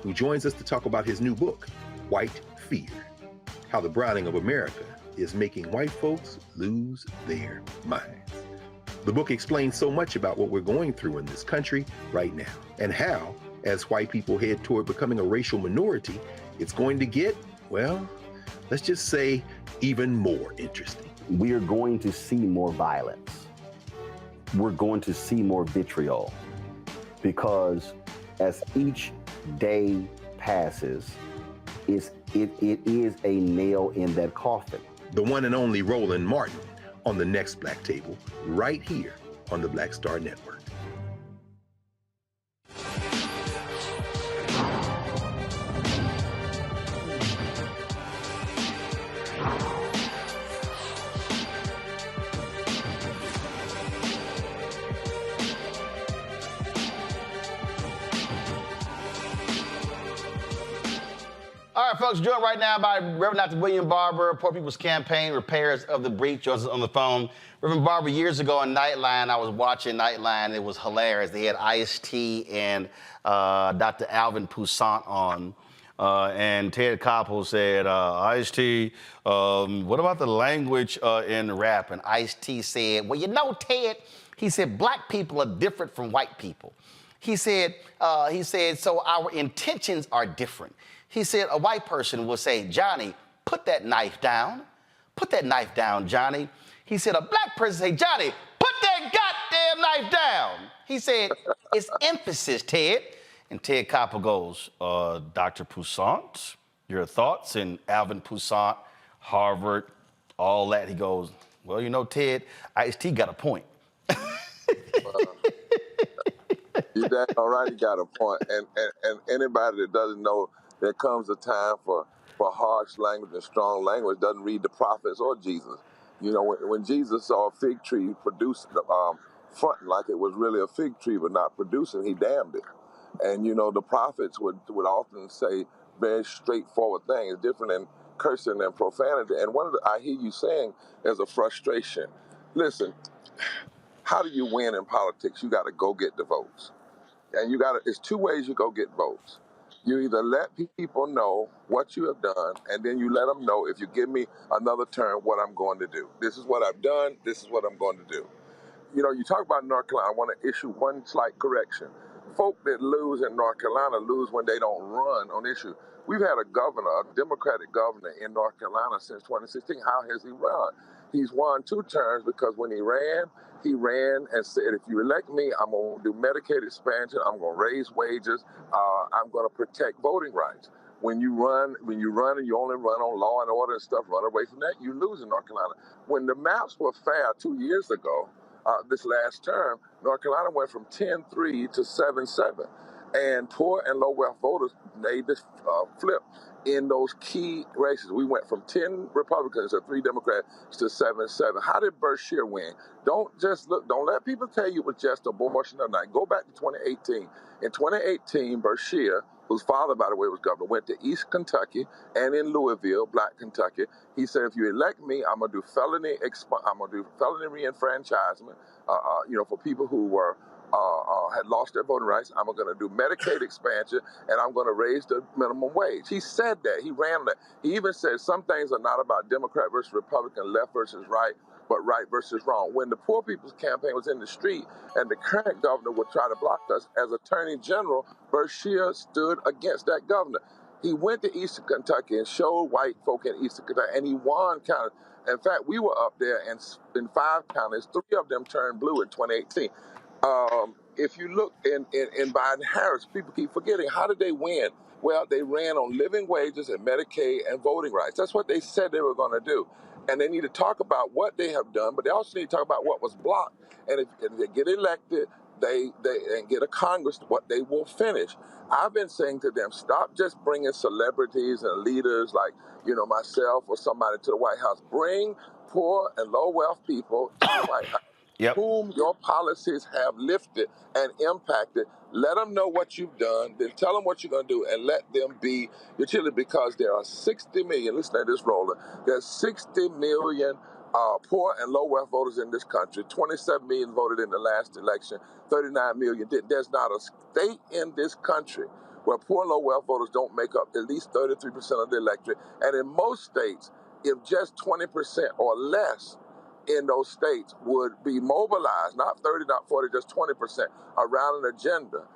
who joins us to talk about his new book, White Fear, How the Browning of America is Making White Folks Lose Their Minds. The book explains so much about what we're going through in this country right now, and how, as white people head toward becoming a racial minority, it's going to get, well, let's just say, even more interesting. We are going to see more violence. We're going to see more vitriol, because as each day passes, it is a nail in that coffin. The one and only Roland Martin on the next Black Table, right here on the Black Star Network. All right, folks, joined right now by Reverend Dr. William Barber, Poor People's Campaign, Repairers of the Breach, joins us on the phone. Reverend Barber, years ago on Nightline, I was watching Nightline. It was hilarious. They had Ice-T and Dr. Alvin Toussaint on. And Ted Koppel said, Ice-T, what about the language in rap? And Ice-T said, well, you know, Ted, he said, black people are different from white people. He said, so our intentions are different. He said, a white person will say, Johnny, put that knife down. Put that knife down, Johnny. He said, a black person say, Johnny, put that goddamn knife down. He said, it's emphasis, Ted. And Ted Koppel goes, Dr. Toussaint, your thoughts? And Alvin Toussaint, Harvard, all that. He goes, well, you know, Ted, Ice-T got a point. You damn all right, he got a point. And anybody that doesn't know there comes a time for harsh language and strong language doesn't read the prophets or Jesus. You know, when Jesus saw a fig tree producing, fronting like it was really a fig tree but not producing, he damned it. And, you know, the prophets would often say very straightforward things, different than cursing and profanity. And I hear you saying there's a frustration. Listen, how do you win in politics? You got to go get the votes. And it's two ways you go get votes. You either let people know what you have done, and then you let them know, if you give me another term, what I'm going to do. This is what I've done. This is what I'm going to do. You know, you talk about North Carolina. I want to issue one slight correction. Folk that lose in North Carolina lose when they don't run on issues. We've had a Democratic governor in North Carolina since 2016. How has he run? He's won 2 terms because when he ran and said, if you elect me, I'm going to do Medicaid expansion, I'm going to raise wages, I'm going to protect voting rights. When you run and you only run on law and order and stuff, run away from that, you lose in North Carolina. When the maps were fair 2 years ago, this last term, North Carolina went from 10-3 to 7-7. And poor and low wealth voters made this flip in those key races. We went from 10 Republicans to 3 Democrats to 7-7. How did Beshear win? Don't let people tell you it was just abortion or not. Go back to 2018. In 2018, Beshear, whose father, by the way, was governor, went to East Kentucky and in Louisville, Black Kentucky. He said, if you elect me, I'm gonna do felony reenfranchisement, for people who were had lost their voting rights. I'm going to do Medicaid expansion, and I'm going to raise the minimum wage. He said that. He ran that. He even said some things are not about Democrat versus Republican, left versus right, but right versus wrong. When the Poor People's Campaign was in the street and the current governor would try to block us, as Attorney General, Beshear stood against that governor. He went to Eastern Kentucky and showed white folk in Eastern Kentucky, and he won counties. In fact, we were up there, and in 5 counties, 3 of them turned blue in 2018. If you look in Biden-Harris, people keep forgetting, how did they win? Well, they ran on living wages and Medicaid and voting rights. That's what they said they were going to do. And they need to talk about what they have done, but they also need to talk about what was blocked. And if they get elected, they get a Congress, what they will finish. I've been saying to them, stop just bringing celebrities and leaders like, myself or somebody to the White House. Bring poor and low wealth people to the White House. Yep. Whom your policies have lifted and impacted. Let them know what you've done, then tell them what you're going to do, and let them be your children, because there are 60 million, listen to this, Roland, there's 60 million poor and low wealth voters in this country. 27 million voted in the last election, 39 million didn't. There's not a state in this country where poor and low wealth voters don't make up at least 33% of the electorate. And in most states, if just 20% or less in those states would be mobilized, not 30, not 40, just 20%, around an agenda,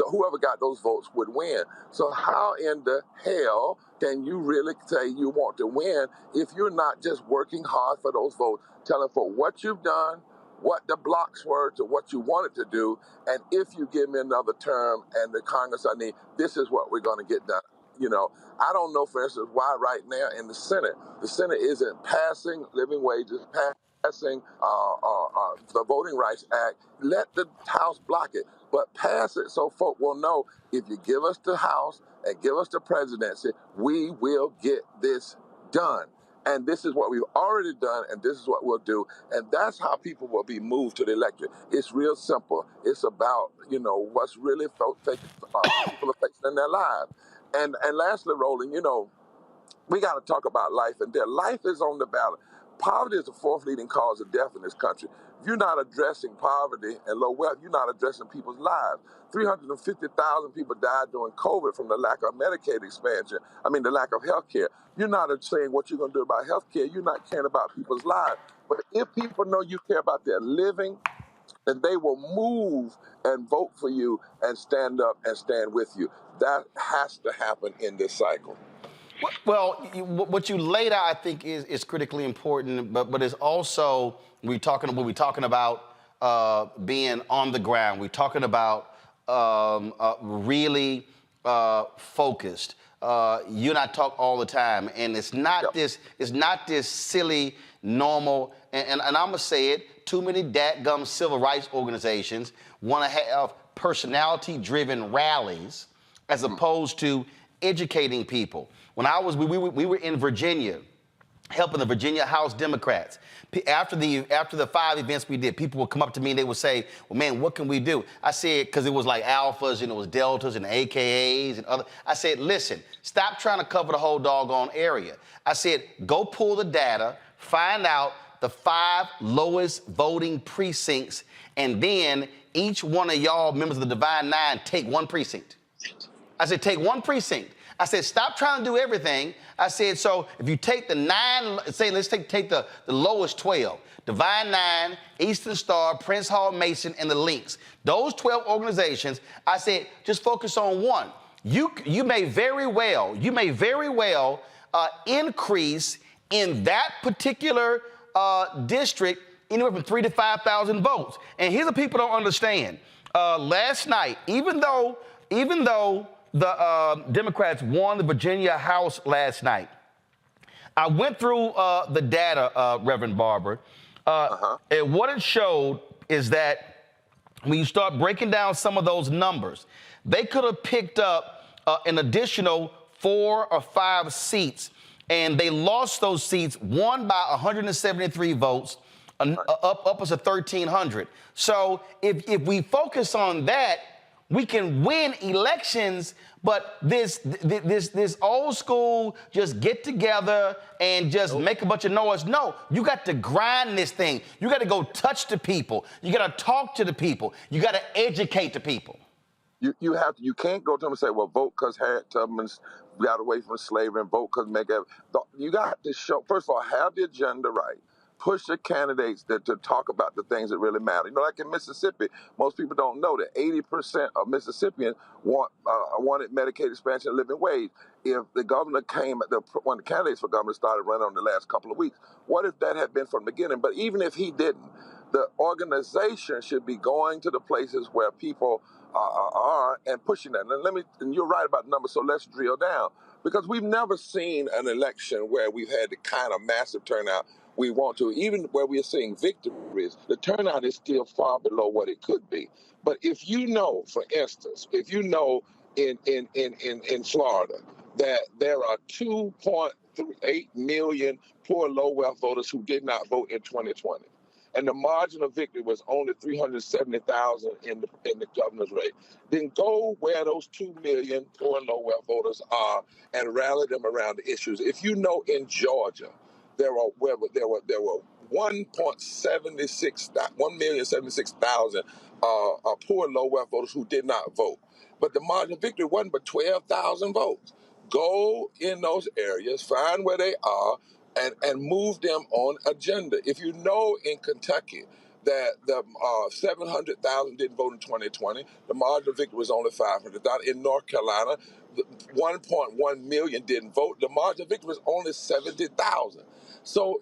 whoever got those votes would win. So how in the hell can you really say you want to win if you're not just working hard for those votes, telling for what you've done, what the blocks were to what you wanted to do, and if you give me another term and the Congress I need, this is what we're going to get done. I don't know, for instance, why right now in the Senate isn't passing living wages, passing the Voting Rights Act. Let the House block it, but pass it so folk will know, if you give us the House and give us the presidency, we will get this done. And this is what we've already done, and this is what we'll do. And that's how people will be moved to the electorate. It's real simple. It's about, what's really people are facing in their lives. And lastly, Roland, we got to talk about life and death. Life is on the ballot. Poverty is the fourth leading cause of death in this country. If you're not addressing poverty and low wealth, you're not addressing people's lives. 350,000 people died during COVID from the lack of Medicaid expansion. The lack of health care. You're not saying what you're going to do about health care. You're not caring about people's lives. But if people know you care about their living, then they will move and vote for you and stand up and stand with you. That has to happen in this cycle. Well, what you laid out, I think, is critically important, but it's also when we're talking about being on the ground. We're talking about really focused. You and I talk all the time, and it's not this silly, normal, and I'm gonna say it. Too many dadgum civil rights organizations want to have personality-driven rallies as opposed to educating people. When we were in Virginia, helping the Virginia House Democrats. After the 5 events we did, people would come up to me and they would say, "Well, man, what can we do?" I said, because it was like alphas and it was deltas and AKAs and other. I said, listen, stop trying to cover the whole doggone area. I said, go pull the data, find out the 5 lowest voting precincts, and then each one of y'all members of the Divine Nine take one precinct. I said, take one precinct. I said, stop trying to do everything. I said, so if you take the 9, let's take the lowest 12, Divine Nine, Eastern Star, Prince Hall Mason, and the Links. Those 12 organizations, I said, just focus on one. You may very well increase in that particular district anywhere from 3,000 to 5,000 votes. And here's what people don't understand. Last night, even though the Democrats won the Virginia House last night, I went through the data, Reverend Barber, and what it showed is that when you start breaking down some of those numbers, they could have picked up an additional 4 or 5 seats, and they lost those seats, won by 173 votes, up as a 1,300. So if we focus on that, we can win elections, but this old school just get together and just make a bunch of noise. No, you got to grind this thing. You got to go touch the people. You got to talk to the people. You got to educate the people. You have to. You can't go to them and say, well, vote because Harriet Tubman got away from slavery and vote because you got to show, first of all, have the agenda right. Push the candidates to talk about the things that really matter. Like in Mississippi, most people don't know that 80% of Mississippians wanted Medicaid expansion and living wage. If the governor when the candidates for governor started running on the last couple of weeks, what if that had been from the beginning? But even if he didn't, the organization should be going to the places where people are and pushing that. And you're right about the numbers, so let's drill down. Because we've never seen an election where we've had the kind of massive turnout we want to. Even where we are seeing victories, the turnout is still far below what it could be. But if you know, for instance, in Florida that there are 2.8 million poor low wealth voters who did not vote in 2020. And the margin of victory was only 370,000 in the governor's race. Then go where those 2 million poor and low wealth voters are and rally them around the issues. If you know in Georgia, there were 1,076,000 poor and low wealth voters who did not vote. But the margin of victory wasn't but 12,000 votes. Go in those areas, find where they are, and move them on agenda. If you know in Kentucky that the 700,000 didn't vote in 2020, the margin of victory was only 500,000. In North Carolina, 1.1 million didn't vote. The margin of victory was only 70,000. So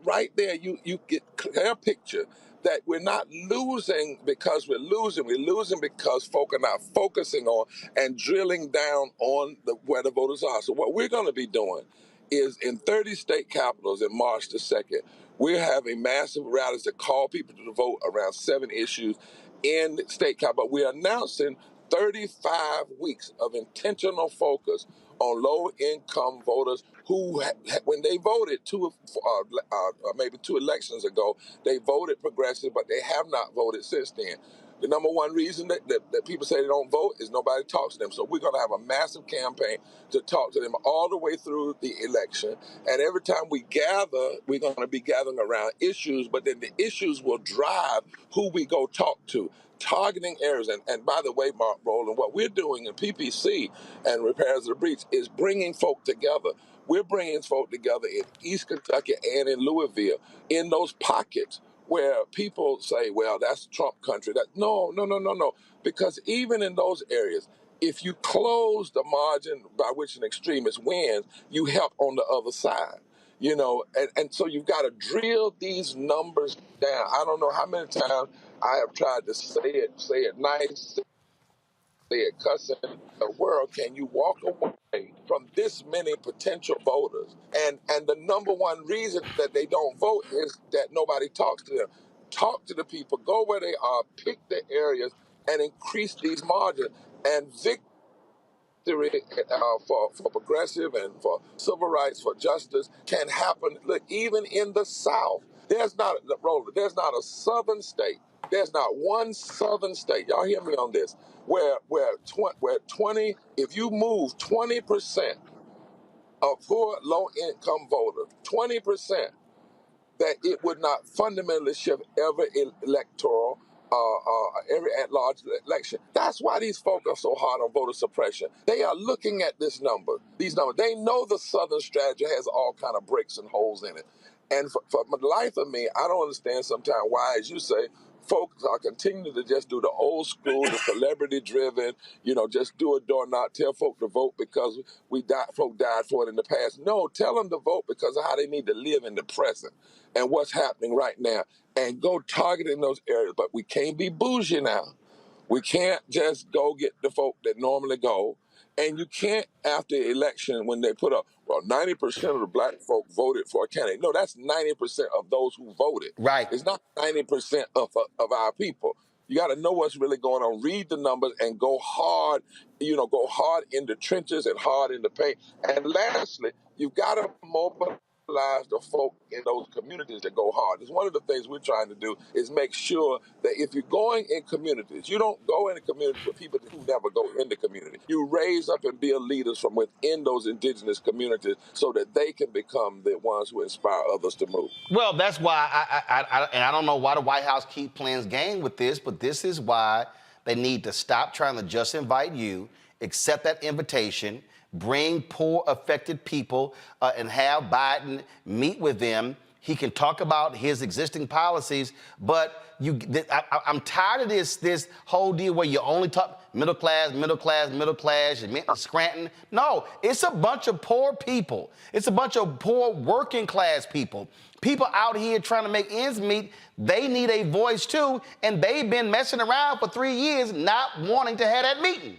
right there, you get a clear picture that we're not losing because we're losing. We're losing because folk are not focusing on and drilling down on where the voters are. So what we're going to be doing is in 30 state capitals in March the 2nd, we're having massive rallies to call people to vote around 7 issues in state capital. We're announcing 35 weeks of intentional focus on low-income voters who, when they voted maybe 2 elections ago, they voted progressive, but they have not voted since then. The number one reason that people say they don't vote is nobody talks to them. So we're going to have a massive campaign to talk to them all the way through the election. And every time we gather, we're going to be gathering around issues, but then the issues will drive who we go talk to. Targeting areas, and by the way, Mark Rowland, what we're doing in PPC and Repairs of the Breach is bringing folk together. We're bringing folk together in East Kentucky and in Louisville, in those pockets where people say, well, that's Trump country. No. Because even in those areas, if you close the margin by which an extremist wins, you help on the other side. And so you've got to drill these numbers down. I don't know how many times I have tried to say it nice, say it cussing. The world, can you walk away from this many potential voters? And the number one reason that they don't vote is that nobody talks to them. Talk to the people, go where they are, pick the areas, and increase these margins. And victory for progressive and for civil rights, for justice, can happen. Look, even in the South, there's not a southern state. There's not one southern state. Y'all hear me on this? Where 20, if you move 20% of poor, low-income voters, 20%, that it would not fundamentally shift every electoral, every at-large election. That's why these folk are so hard on voter suppression. They are looking at these numbers. They know the Southern strategy has all kind of breaks and holes in it. And for the life of me, I don't understand sometimes why, as you say, folks are continuing to just do the old school, the celebrity-driven, just do a door knock, tell folk to vote because folk died for it in the past. No, tell them to vote because of how they need to live in the present and what's happening right now, and go target in those areas. But we can't be bougie now. We can't just go get the folk that normally go. And you can't, after election, when they put up, 90% of the black folk voted for a candidate. No, that's 90% of those who voted. Right. It's not 90% of our people. You got to know what's really going on. Read the numbers and go hard, go hard in the trenches and hard in the paint. And lastly, you've got to mobilize the folk in those communities that go hard. It's one of the things we're trying to do is make sure that if you're going in communities, you don't go in a community with people who never go in the community. You raise up and build leaders from within those indigenous communities so that they can become the ones who inspire others to move. Well, that's why I don't know why the White House keep playing game with this, but this is why they need to stop trying to just invite you, accept that invitation, bring poor, affected people, and have Biden meet with them. He can talk about his existing policies, but I'm tired of this whole deal where you only talk middle class, Scranton. No, it's a bunch of poor people. It's a bunch of poor working class people. People out here trying to make ends meet. They need a voice too, and they've been messing around for 3 years not wanting to have that meeting.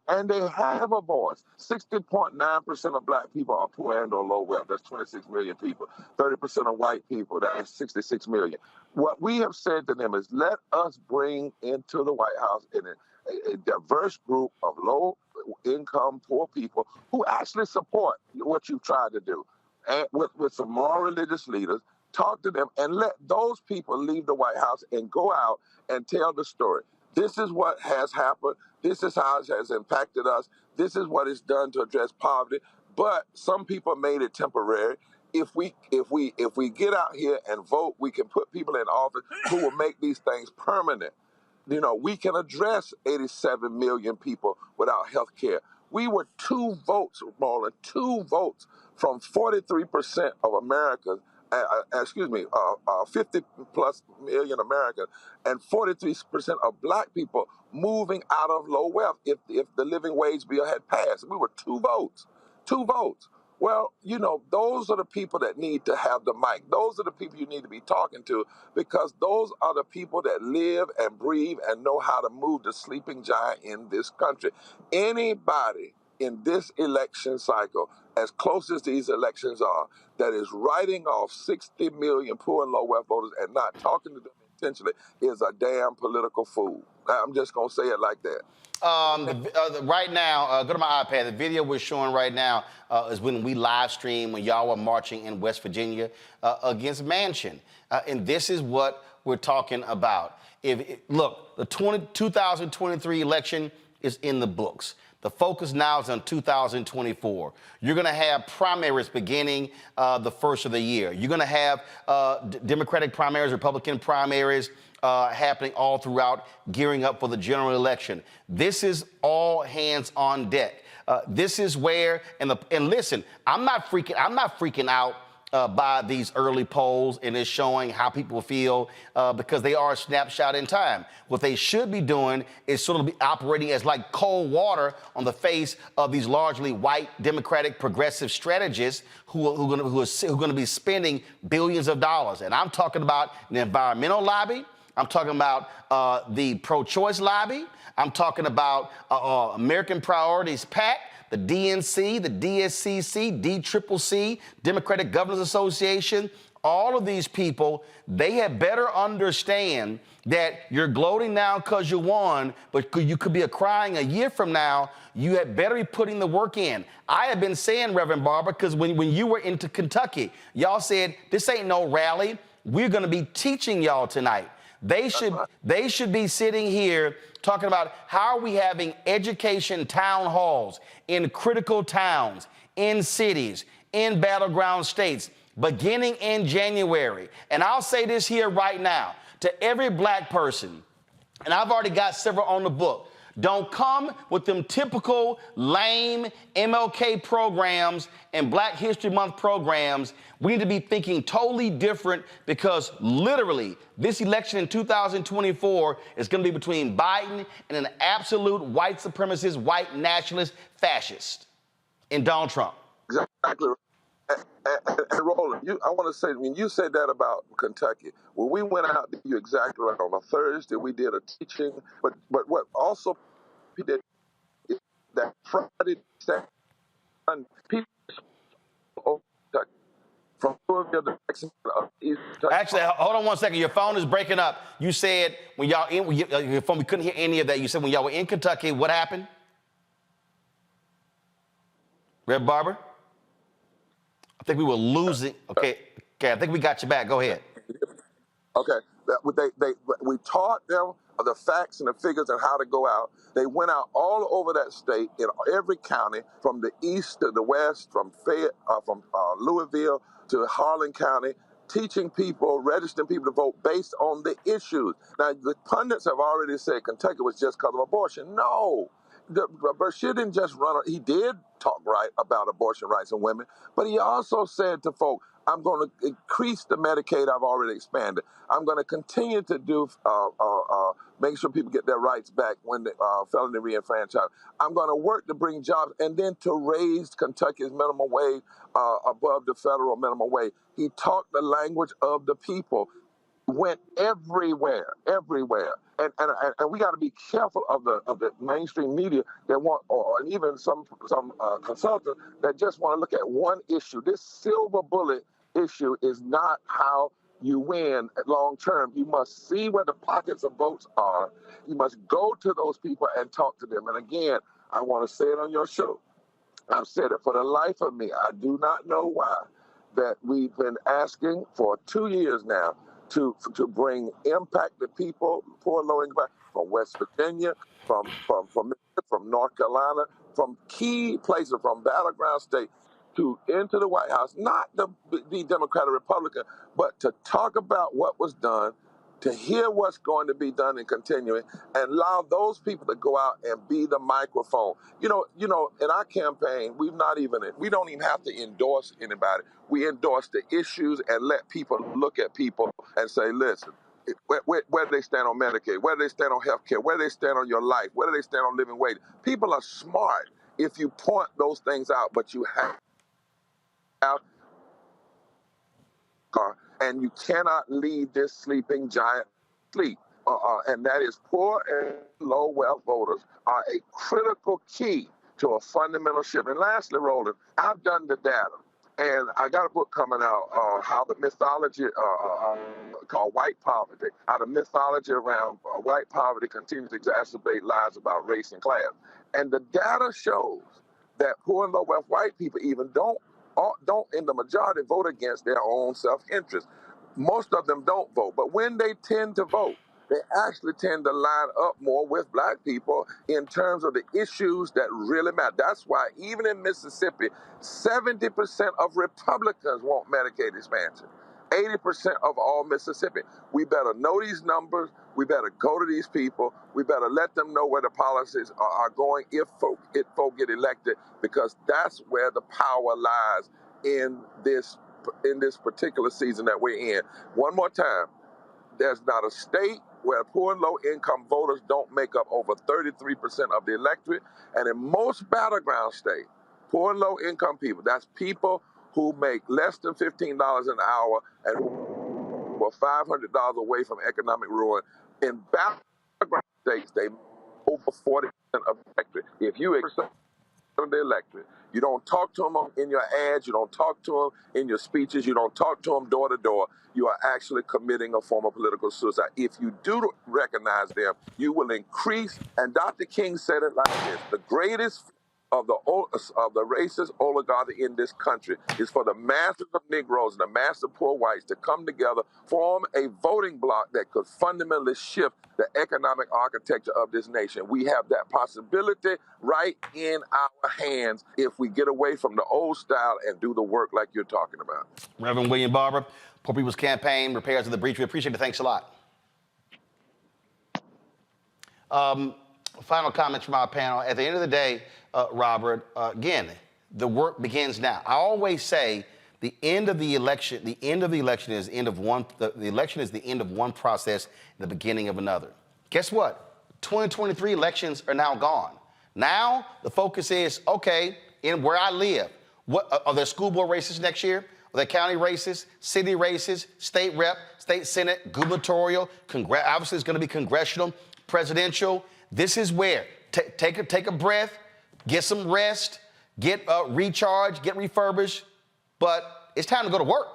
And they have a voice. 60.9% of black people are poor and or low wealth. That's 26 million people. 30% of white people, that's 66 million. What we have said to them is let us bring into the White House a diverse group of low-income, poor people who actually support what you've tried to do. And with some more religious leaders, talk to them and let those people leave the White House and go out and tell the story. This is what has happened. This is how it has impacted us. This is what it's done to address poverty. But some people made it temporary. If we get out here and vote, we can put people in office who will make these things permanent. We can address 87 million people without health care. We were 2 votes, Roland, 2 votes from 43% of Americans, 50 plus million Americans, and 43% of black people moving out of low wealth if the living wage bill had passed. We were 2 votes. 2 votes. Well, those are the people that need to have the mic. Those are the people you need to be talking to because those are the people that live and breathe and know how to move the sleeping giant in this country. Anybody in this election cycle, as close as these elections are, that is writing off 60 million poor and low wealth voters and not talking to them intentionally is a damn political fool. I'm just going to say it like that. Right now, go to my iPad. The video we're showing right now is when we live stream when y'all were marching in West Virginia against Manchin. And this is what we're talking about. Look, the 2023 election is in the books. The focus now is on 2024. You're going to have primaries beginning the first of the year. You're going to have Democratic primaries, Republican primaries happening all throughout, gearing up for the general election. This is all hands on deck. This is where, and listen, I'm not freaking out by these early polls, and it's showing how people feel because they are a snapshot in time. What they should be doing is sort of be operating as like cold water on the face of these largely white Democratic progressive strategists who are going to be spending billions of dollars. And I'm talking about the environmental lobby. I'm talking about the pro-choice lobby. I'm talking about American Priorities PAC, the DNC, the DSCC, DCCC, Democratic Governors Association. All of these people, they had better understand that you're gloating now because you won, but you could be crying a year from now. You had better be putting the work in. I have been saying, Reverend Barber, because when you were into Kentucky, y'all said, this ain't no rally. We're going to be teaching y'all tonight. They should be sitting here talking about how are we having education town halls in critical towns, in cities, in battleground states, beginning in January. And I'll say this here right now to every black person, and I've already got several on the book. Don't come with them typical lame MLK programs and Black History Month programs. We need to be thinking totally different because literally this election in 2024 is going to be between Biden and an absolute white supremacist, white nationalist fascist in Donald Trump. Exactly. And Roland, I want to say, when you said that about Kentucky, when we went out, you're exactly right. On a Thursday, we did a teaching, but what also we did is that Friday, Saturday, people from Louisville to Texas, East Kentucky. Actually, hold on one second. Your phone is breaking up. You said when y'all your phone, we couldn't hear any of that. You said when y'all were in Kentucky, what happened? Red Barber? I think we were losing. Okay, I think we got you back. Go ahead. Okay, we taught them the facts and the figures and how to go out. They went out all over that state in every county, from the east to the west, from Louisville to Harlan County, teaching people, registering people to vote based on the issues. Now, the pundits have already said Kentucky was just because of abortion. No. Bashir didn't just run. He did talk right about abortion rights and women, but he also said to folk, I'm going to increase the Medicaid I've already expanded. I'm going to continue to do, make sure people get their rights back when they felony reenfranchised. I'm going to work to bring jobs and then to raise Kentucky's minimum wage above the federal minimum wage. He talked the language of the people. Went everywhere, and we got to be careful of the mainstream media that want, or even some consultants that just want to look at one issue. This silver bullet issue is not how you win long term. You must see where the pockets of votes are. You must go to those people and talk to them. And again, I want to say it on your show. I've said it for the life of me. I do not know why that we've been asking for 2 years now to bring impacted people, poor low income, from West Virginia, from North Carolina, from key places, from battleground state into the White House, not to be Democrat or Republican, but to talk about what was done, to hear what's going to be done and continuing, and allow those people to go out and be the microphone. You know, in our campaign, we don't even have to endorse anybody. We endorse the issues and let people look at people and say, listen, where do they stand on Medicaid? Where do they stand on health care? Where do they stand on your life? Where do they stand on living wage? People are smart if you point those things out, but you have and you cannot leave this sleeping giant sleep. And that is poor and low wealth voters are a critical key to a fundamental shift. And lastly, Roland, I've done the data. And I got a book coming out, how the mythology called white poverty, how the mythology around white poverty continues to exacerbate lies about race and class. And the data shows that poor and low wealth white people even don't in the majority vote against their own self-interest. Most of them don't vote, but when they tend to vote, they actually tend to line up more with black people in terms of the issues that really matter. That's why even in Mississippi, 70% of Republicans want Medicaid expansion. 80% of all Mississippi. We better know these numbers. We better go to these people. We better let them know where the policies are going if folk get elected, because that's where the power lies in this particular season that we're in. One more time, there's not a state where poor and low-income voters don't make up over 33% of the electorate, and in most battleground states, poor and low-income people, that's people who make less than $15 an hour and who are $500 away from economic ruin. In battleground states, they over 40% of the electorate. If you accept the electorate, you don't talk to them in your ads, you don't talk to them in your speeches, you don't talk to them door to door, you are actually committing a form of political suicide. If you do recognize them, you will increase, and Dr. King said it like this: the greatest of the racist oligarchy in this country is for the masses of Negroes and the masses of poor whites to come together, form a voting bloc that could fundamentally shift the economic architecture of this nation. We have that possibility right in our hands if we get away from the old style and do the work like you're talking about. Reverend William Barber, Poor People's Campaign, Repairs of the Breach. We appreciate it. Thanks a lot. Final comments from our panel. At the end of the day, Robert, again, the work begins now. I always say the end of the election is the end of one. The election is the end of one process, and the beginning of another. Guess what? 2023 elections are now gone. Now the focus is, okay, in where I live, what are there school board races next year? Are there county races, city races, state rep, state senate, gubernatorial? Obviously, it's going to be congressional, presidential. This is where take a breath, get some rest, get recharged, get refurbished, but it's time to go to work.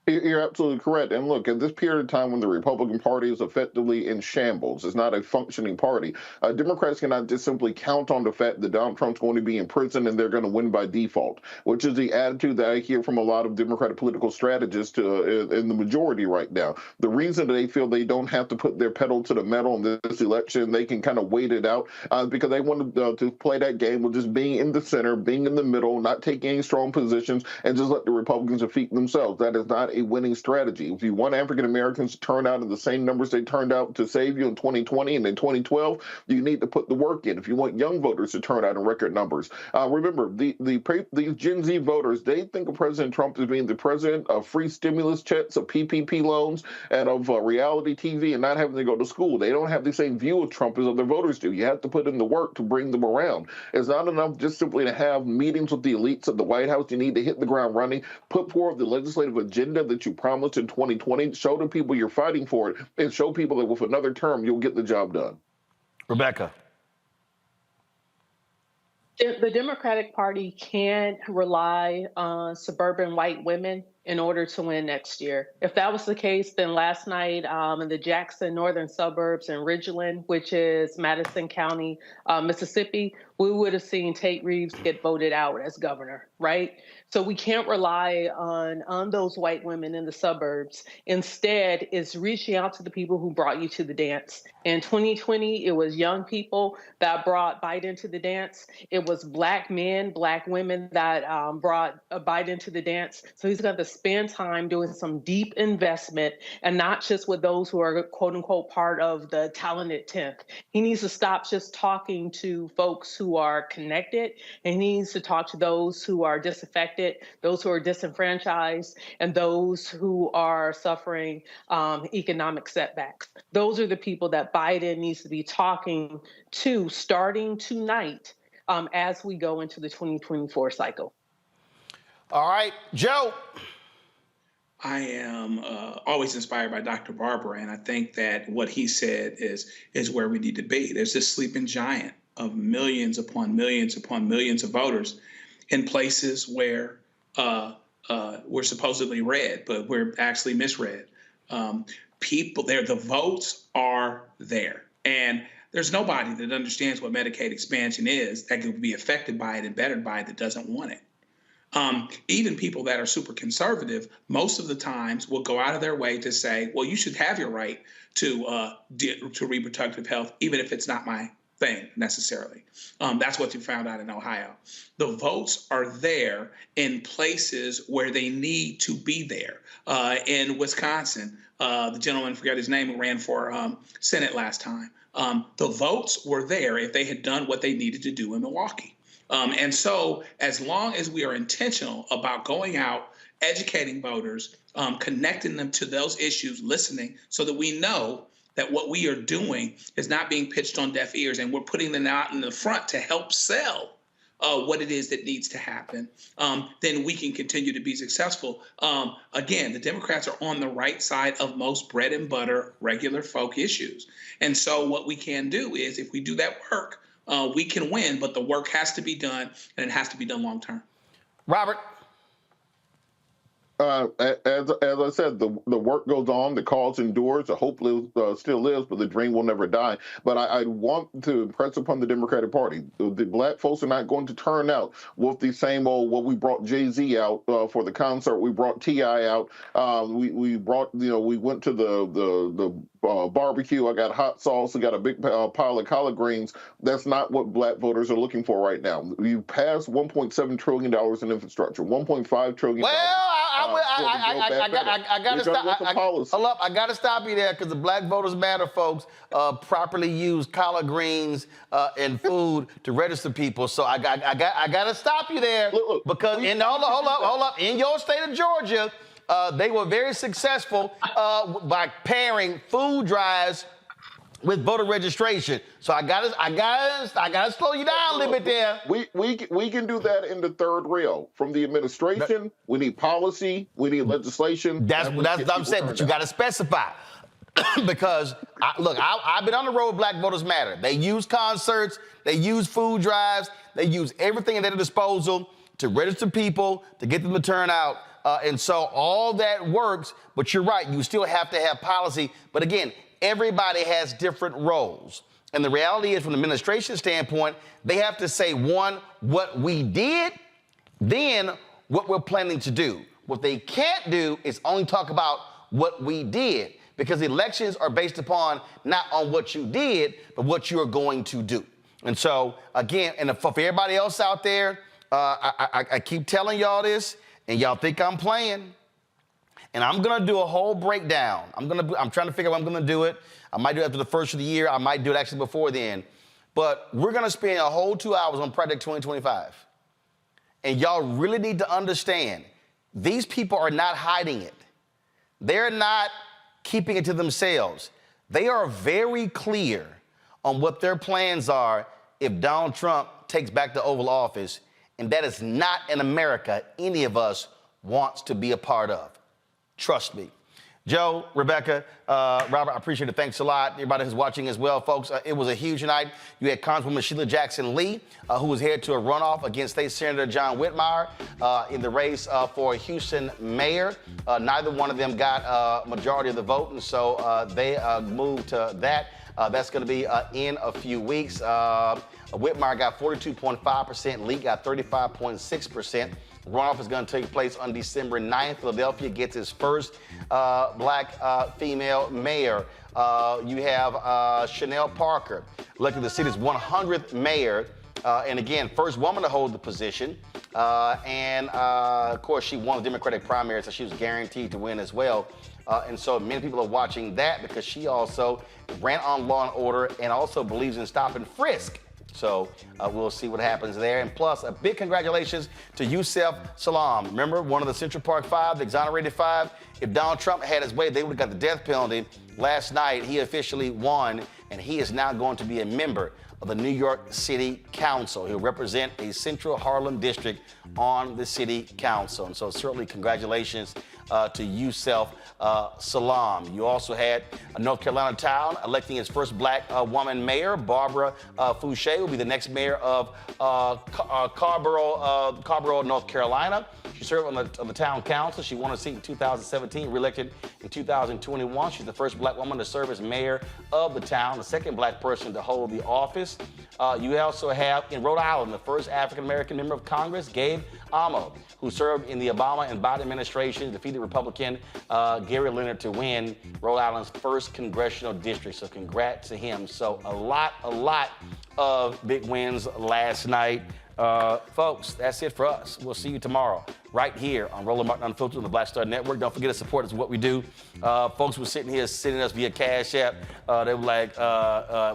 You're absolutely correct. And look, at this period of time when the Republican Party is effectively in shambles, it's not a functioning party, Democrats cannot just simply count on the fact that Donald Trump's going to be in prison and they're going to win by default, which is the attitude that I hear from a lot of Democratic political strategists in the majority right now. The reason they feel they don't have to put their pedal to the metal in this election, they can kind of wait it out because they want to play that game of just being in the center, being in the middle, not taking any strong positions, and just let the Republicans defeat themselves. That is not a winning strategy. If you want African Americans to turn out in the same numbers they turned out to save you in 2020 and in 2012, you need to put the work in. If you want young voters to turn out in record numbers, remember these Gen Z voters, they think of President Trump as being the president of free stimulus checks, of PPP loans, and of reality TV, and not having to go to school. They don't have the same view of Trump as other voters do. You have to put in the work to bring them around. It's not enough just simply to have meetings with the elites at the White House. You need to hit the ground running, put forward the legislative agenda that you promised in 2020, show the people you're fighting for it, and show people that with another term, you'll get the job done. Rebecca. The Democratic Party can't rely on suburban white women in order to win next year. If that was the case, then last night in the Jackson northern suburbs in Ridgeland, which is Madison County, Mississippi, we would have seen Tate Reeves get voted out as governor, right? So we can't rely on those white women in the suburbs. Instead, it's reaching out to the people who brought you to the dance. In 2020, it was young people that brought Biden to the dance. It was Black men, Black women that brought Biden to the dance. So he's going to spend time doing some deep investment, and not just with those who are quote unquote part of the talented 10th. He needs to stop just talking to folks who are connected, and he needs to talk to those who are disaffected, those who are disenfranchised, and those who are suffering economic setbacks. Those are the people that Biden needs to be talking to starting tonight as we go into the 2024 cycle. All right, Joe. I am always inspired by Dr. Barber, and I think that what he said is where we need to be. There's this sleeping giant of millions upon millions upon millions of voters in places where we're supposedly red, but we're actually misread. People there, the votes are there. And there's nobody that understands what Medicaid expansion is that could be affected by it and bettered by it that doesn't want it. Even people that are super conservative, most of the times will go out of their way to say, well, you should have your right to reproductive health, even if it's not my thing necessarily. That's what you found out in Ohio. The votes are there in places where they need to be there. In Wisconsin, the gentleman, I forgot his name, who ran for Senate last time. The votes were there if they had done what they needed to do in Milwaukee. And so as long as we are intentional about going out, educating voters, connecting them to those issues, listening, so that we know that what we are doing is not being pitched on deaf ears, and we're putting them out in the front to help sell what it is that needs to happen, then we can continue to be successful. Again, the Democrats are on the right side of most bread and butter, regular folk issues. And so what we can do is, if we do that work, we can win, but the work has to be done, and it has to be done long term. Robert? As I said, the work goes on, the cause endures, the hope still lives, but the dream will never die. But I want to impress upon the Democratic Party, the black folks are not going to turn out with the same old, well, we brought Jay-Z out for the concert, we brought T.I. out, we brought, we went to the barbecue, I got hot sauce, I got a big pile of collard greens. That's not what black voters are looking for right now. You passed $1.7 trillion in infrastructure, $1.5 trillion. Well, I got to stop. Hold up, I got to stop you there, because the Black Voters Matter folks properly use collard greens and food to register people. So I got to stop you there, because hold up, in your state of Georgia, they were very successful by pairing food drives with voter registration. So I gotta slow you down a little bit there. We can do that in the third rail. From the administration, we need policy, we need legislation. That's what I'm saying, but you gotta specify. Because, I've been on the road with Black Voters Matter. They use concerts, they use food drives, they use everything at their disposal to register people, to get them to turn out. And so all that works, but you're right, you still have to have policy. But again, everybody has different roles. And the reality is, from the administration standpoint, they have to say, one, what we did, then what we're planning to do. What they can't do is only talk about what we did, because elections are based upon not on what you did, but what you're going to do. And so, again, and for everybody else out there, I keep telling y'all this, and y'all think I'm playing. And I'm gonna do a whole breakdown. I'm trying to figure out when I'm gonna do it. I might do it after the first of the year. I might do it actually before then. But we're gonna spend a whole 2 hours on Project 2025. And y'all really need to understand, these people are not hiding it. They're not keeping it to themselves. They are very clear on what their plans are if Donald Trump takes back the Oval Office. And that is not an America any of us wants to be a part of. Trust me. Joe, Rebecca, Robert, I appreciate it. Thanks a lot. Everybody who's watching as well, folks. It was a huge night. You had Congresswoman Sheila Jackson Lee, who was headed to a runoff against State Senator John Whitmire in the race for Houston mayor. Neither one of them got a majority of the vote, and so they moved to that. That's going to be in a few weeks. Whitmire got 42.5%. Lee got 35.6%. Runoff is going to take place on December 9th. Philadelphia gets its first black female mayor. You have Chanel Parker, elected the city's 100th mayor. And again, first woman to hold the position. Of course, she won the Democratic primary, so she was guaranteed to win as well. And so many people are watching that, because she also ran on Law and Order and also believes in stop and frisk. So we'll see what happens there. And plus, a big congratulations to Yusef Salaam. Remember, one of the Central Park Five, the exonerated five? If Donald Trump had his way, they would have got the death penalty. Last night, he officially won, and he is now going to be a member of the New York City Council. He'll represent a Central Harlem district on the City Council. And so certainly congratulations to Yusef Salaam. You also had a North Carolina town electing its first black woman mayor. Barbara Fouché will be the next mayor of Carrboro, North Carolina. She served on the town council. She won a seat in 2017, reelected in 2021. She's the first black woman to serve as mayor of the town, the second black person to hold the office. You also have in Rhode Island the first African-American member of Congress, Gabe Amo, who served in the Obama and Biden administration, defeated Republican Gary Leonard to win Rhode Island's first congressional district. So congrats to him. So a lot of big wins last night. Folks, that's it for us. We'll see you tomorrow right here on Roland Martin Unfiltered on the Black Star Network. Don't forget to support us with what we do. Folks were sitting here sending us via Cash App. They were like,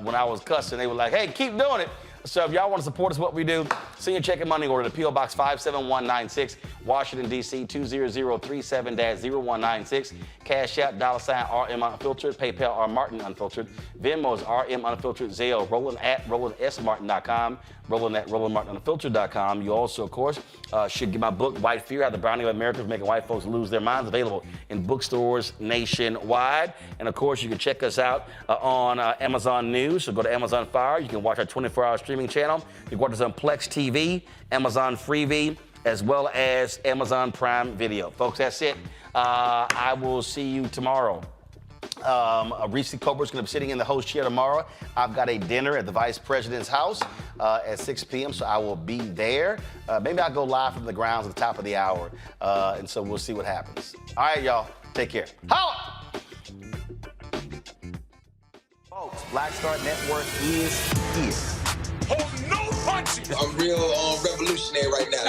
when I was cussing, they were like, hey, keep doing it. So if y'all want to support us what we do, send your check and money order to P.O. Box 57196, Washington, D.C. 20037-0196. Cash App, $RM Unfiltered. PayPal, R Martin Unfiltered. Venmo is RM Unfiltered. Zelle, Roland at RolandSMartin.com. Roland at RolandMartinUnfiltered.com. You also, of course, should get my book, White Fear, How the Browning of America is Making White Folks Lose Their Minds, available in bookstores nationwide. And, of course, you can check us out on Amazon News. So go to Amazon Fire. You can watch our 24-hour streaming channel. You can watch us on Plex TV, Amazon Freevee, as well as Amazon Prime Video. Folks, that's it. I will see you tomorrow. Reese Cobra's going to be sitting in the host chair tomorrow. I've got a dinner at the Vice President's house at 6 p.m., so I will be there. Maybe I'll go live from the grounds at the top of the hour, and so we'll see what happens. All right, y'all. Take care. Holla! Folks, Black Star Network is here. Oh, no punches! I'm real revolutionary right now.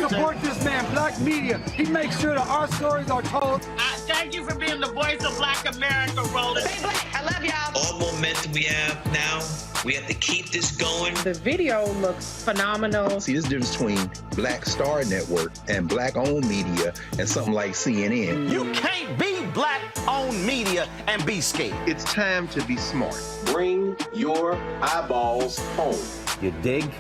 Support this man, Black Media. He makes sure that our stories are told. Thank you for being the voice of Black America, Roland. Stay black. I love y'all. All momentum we have now, we have to keep this going. The video looks phenomenal. See, this difference between Black Star Network and Black-owned media and something like CNN. You can't be Black-owned media and be scared. It's time to be smart. Bring your eyeballs home. You dig?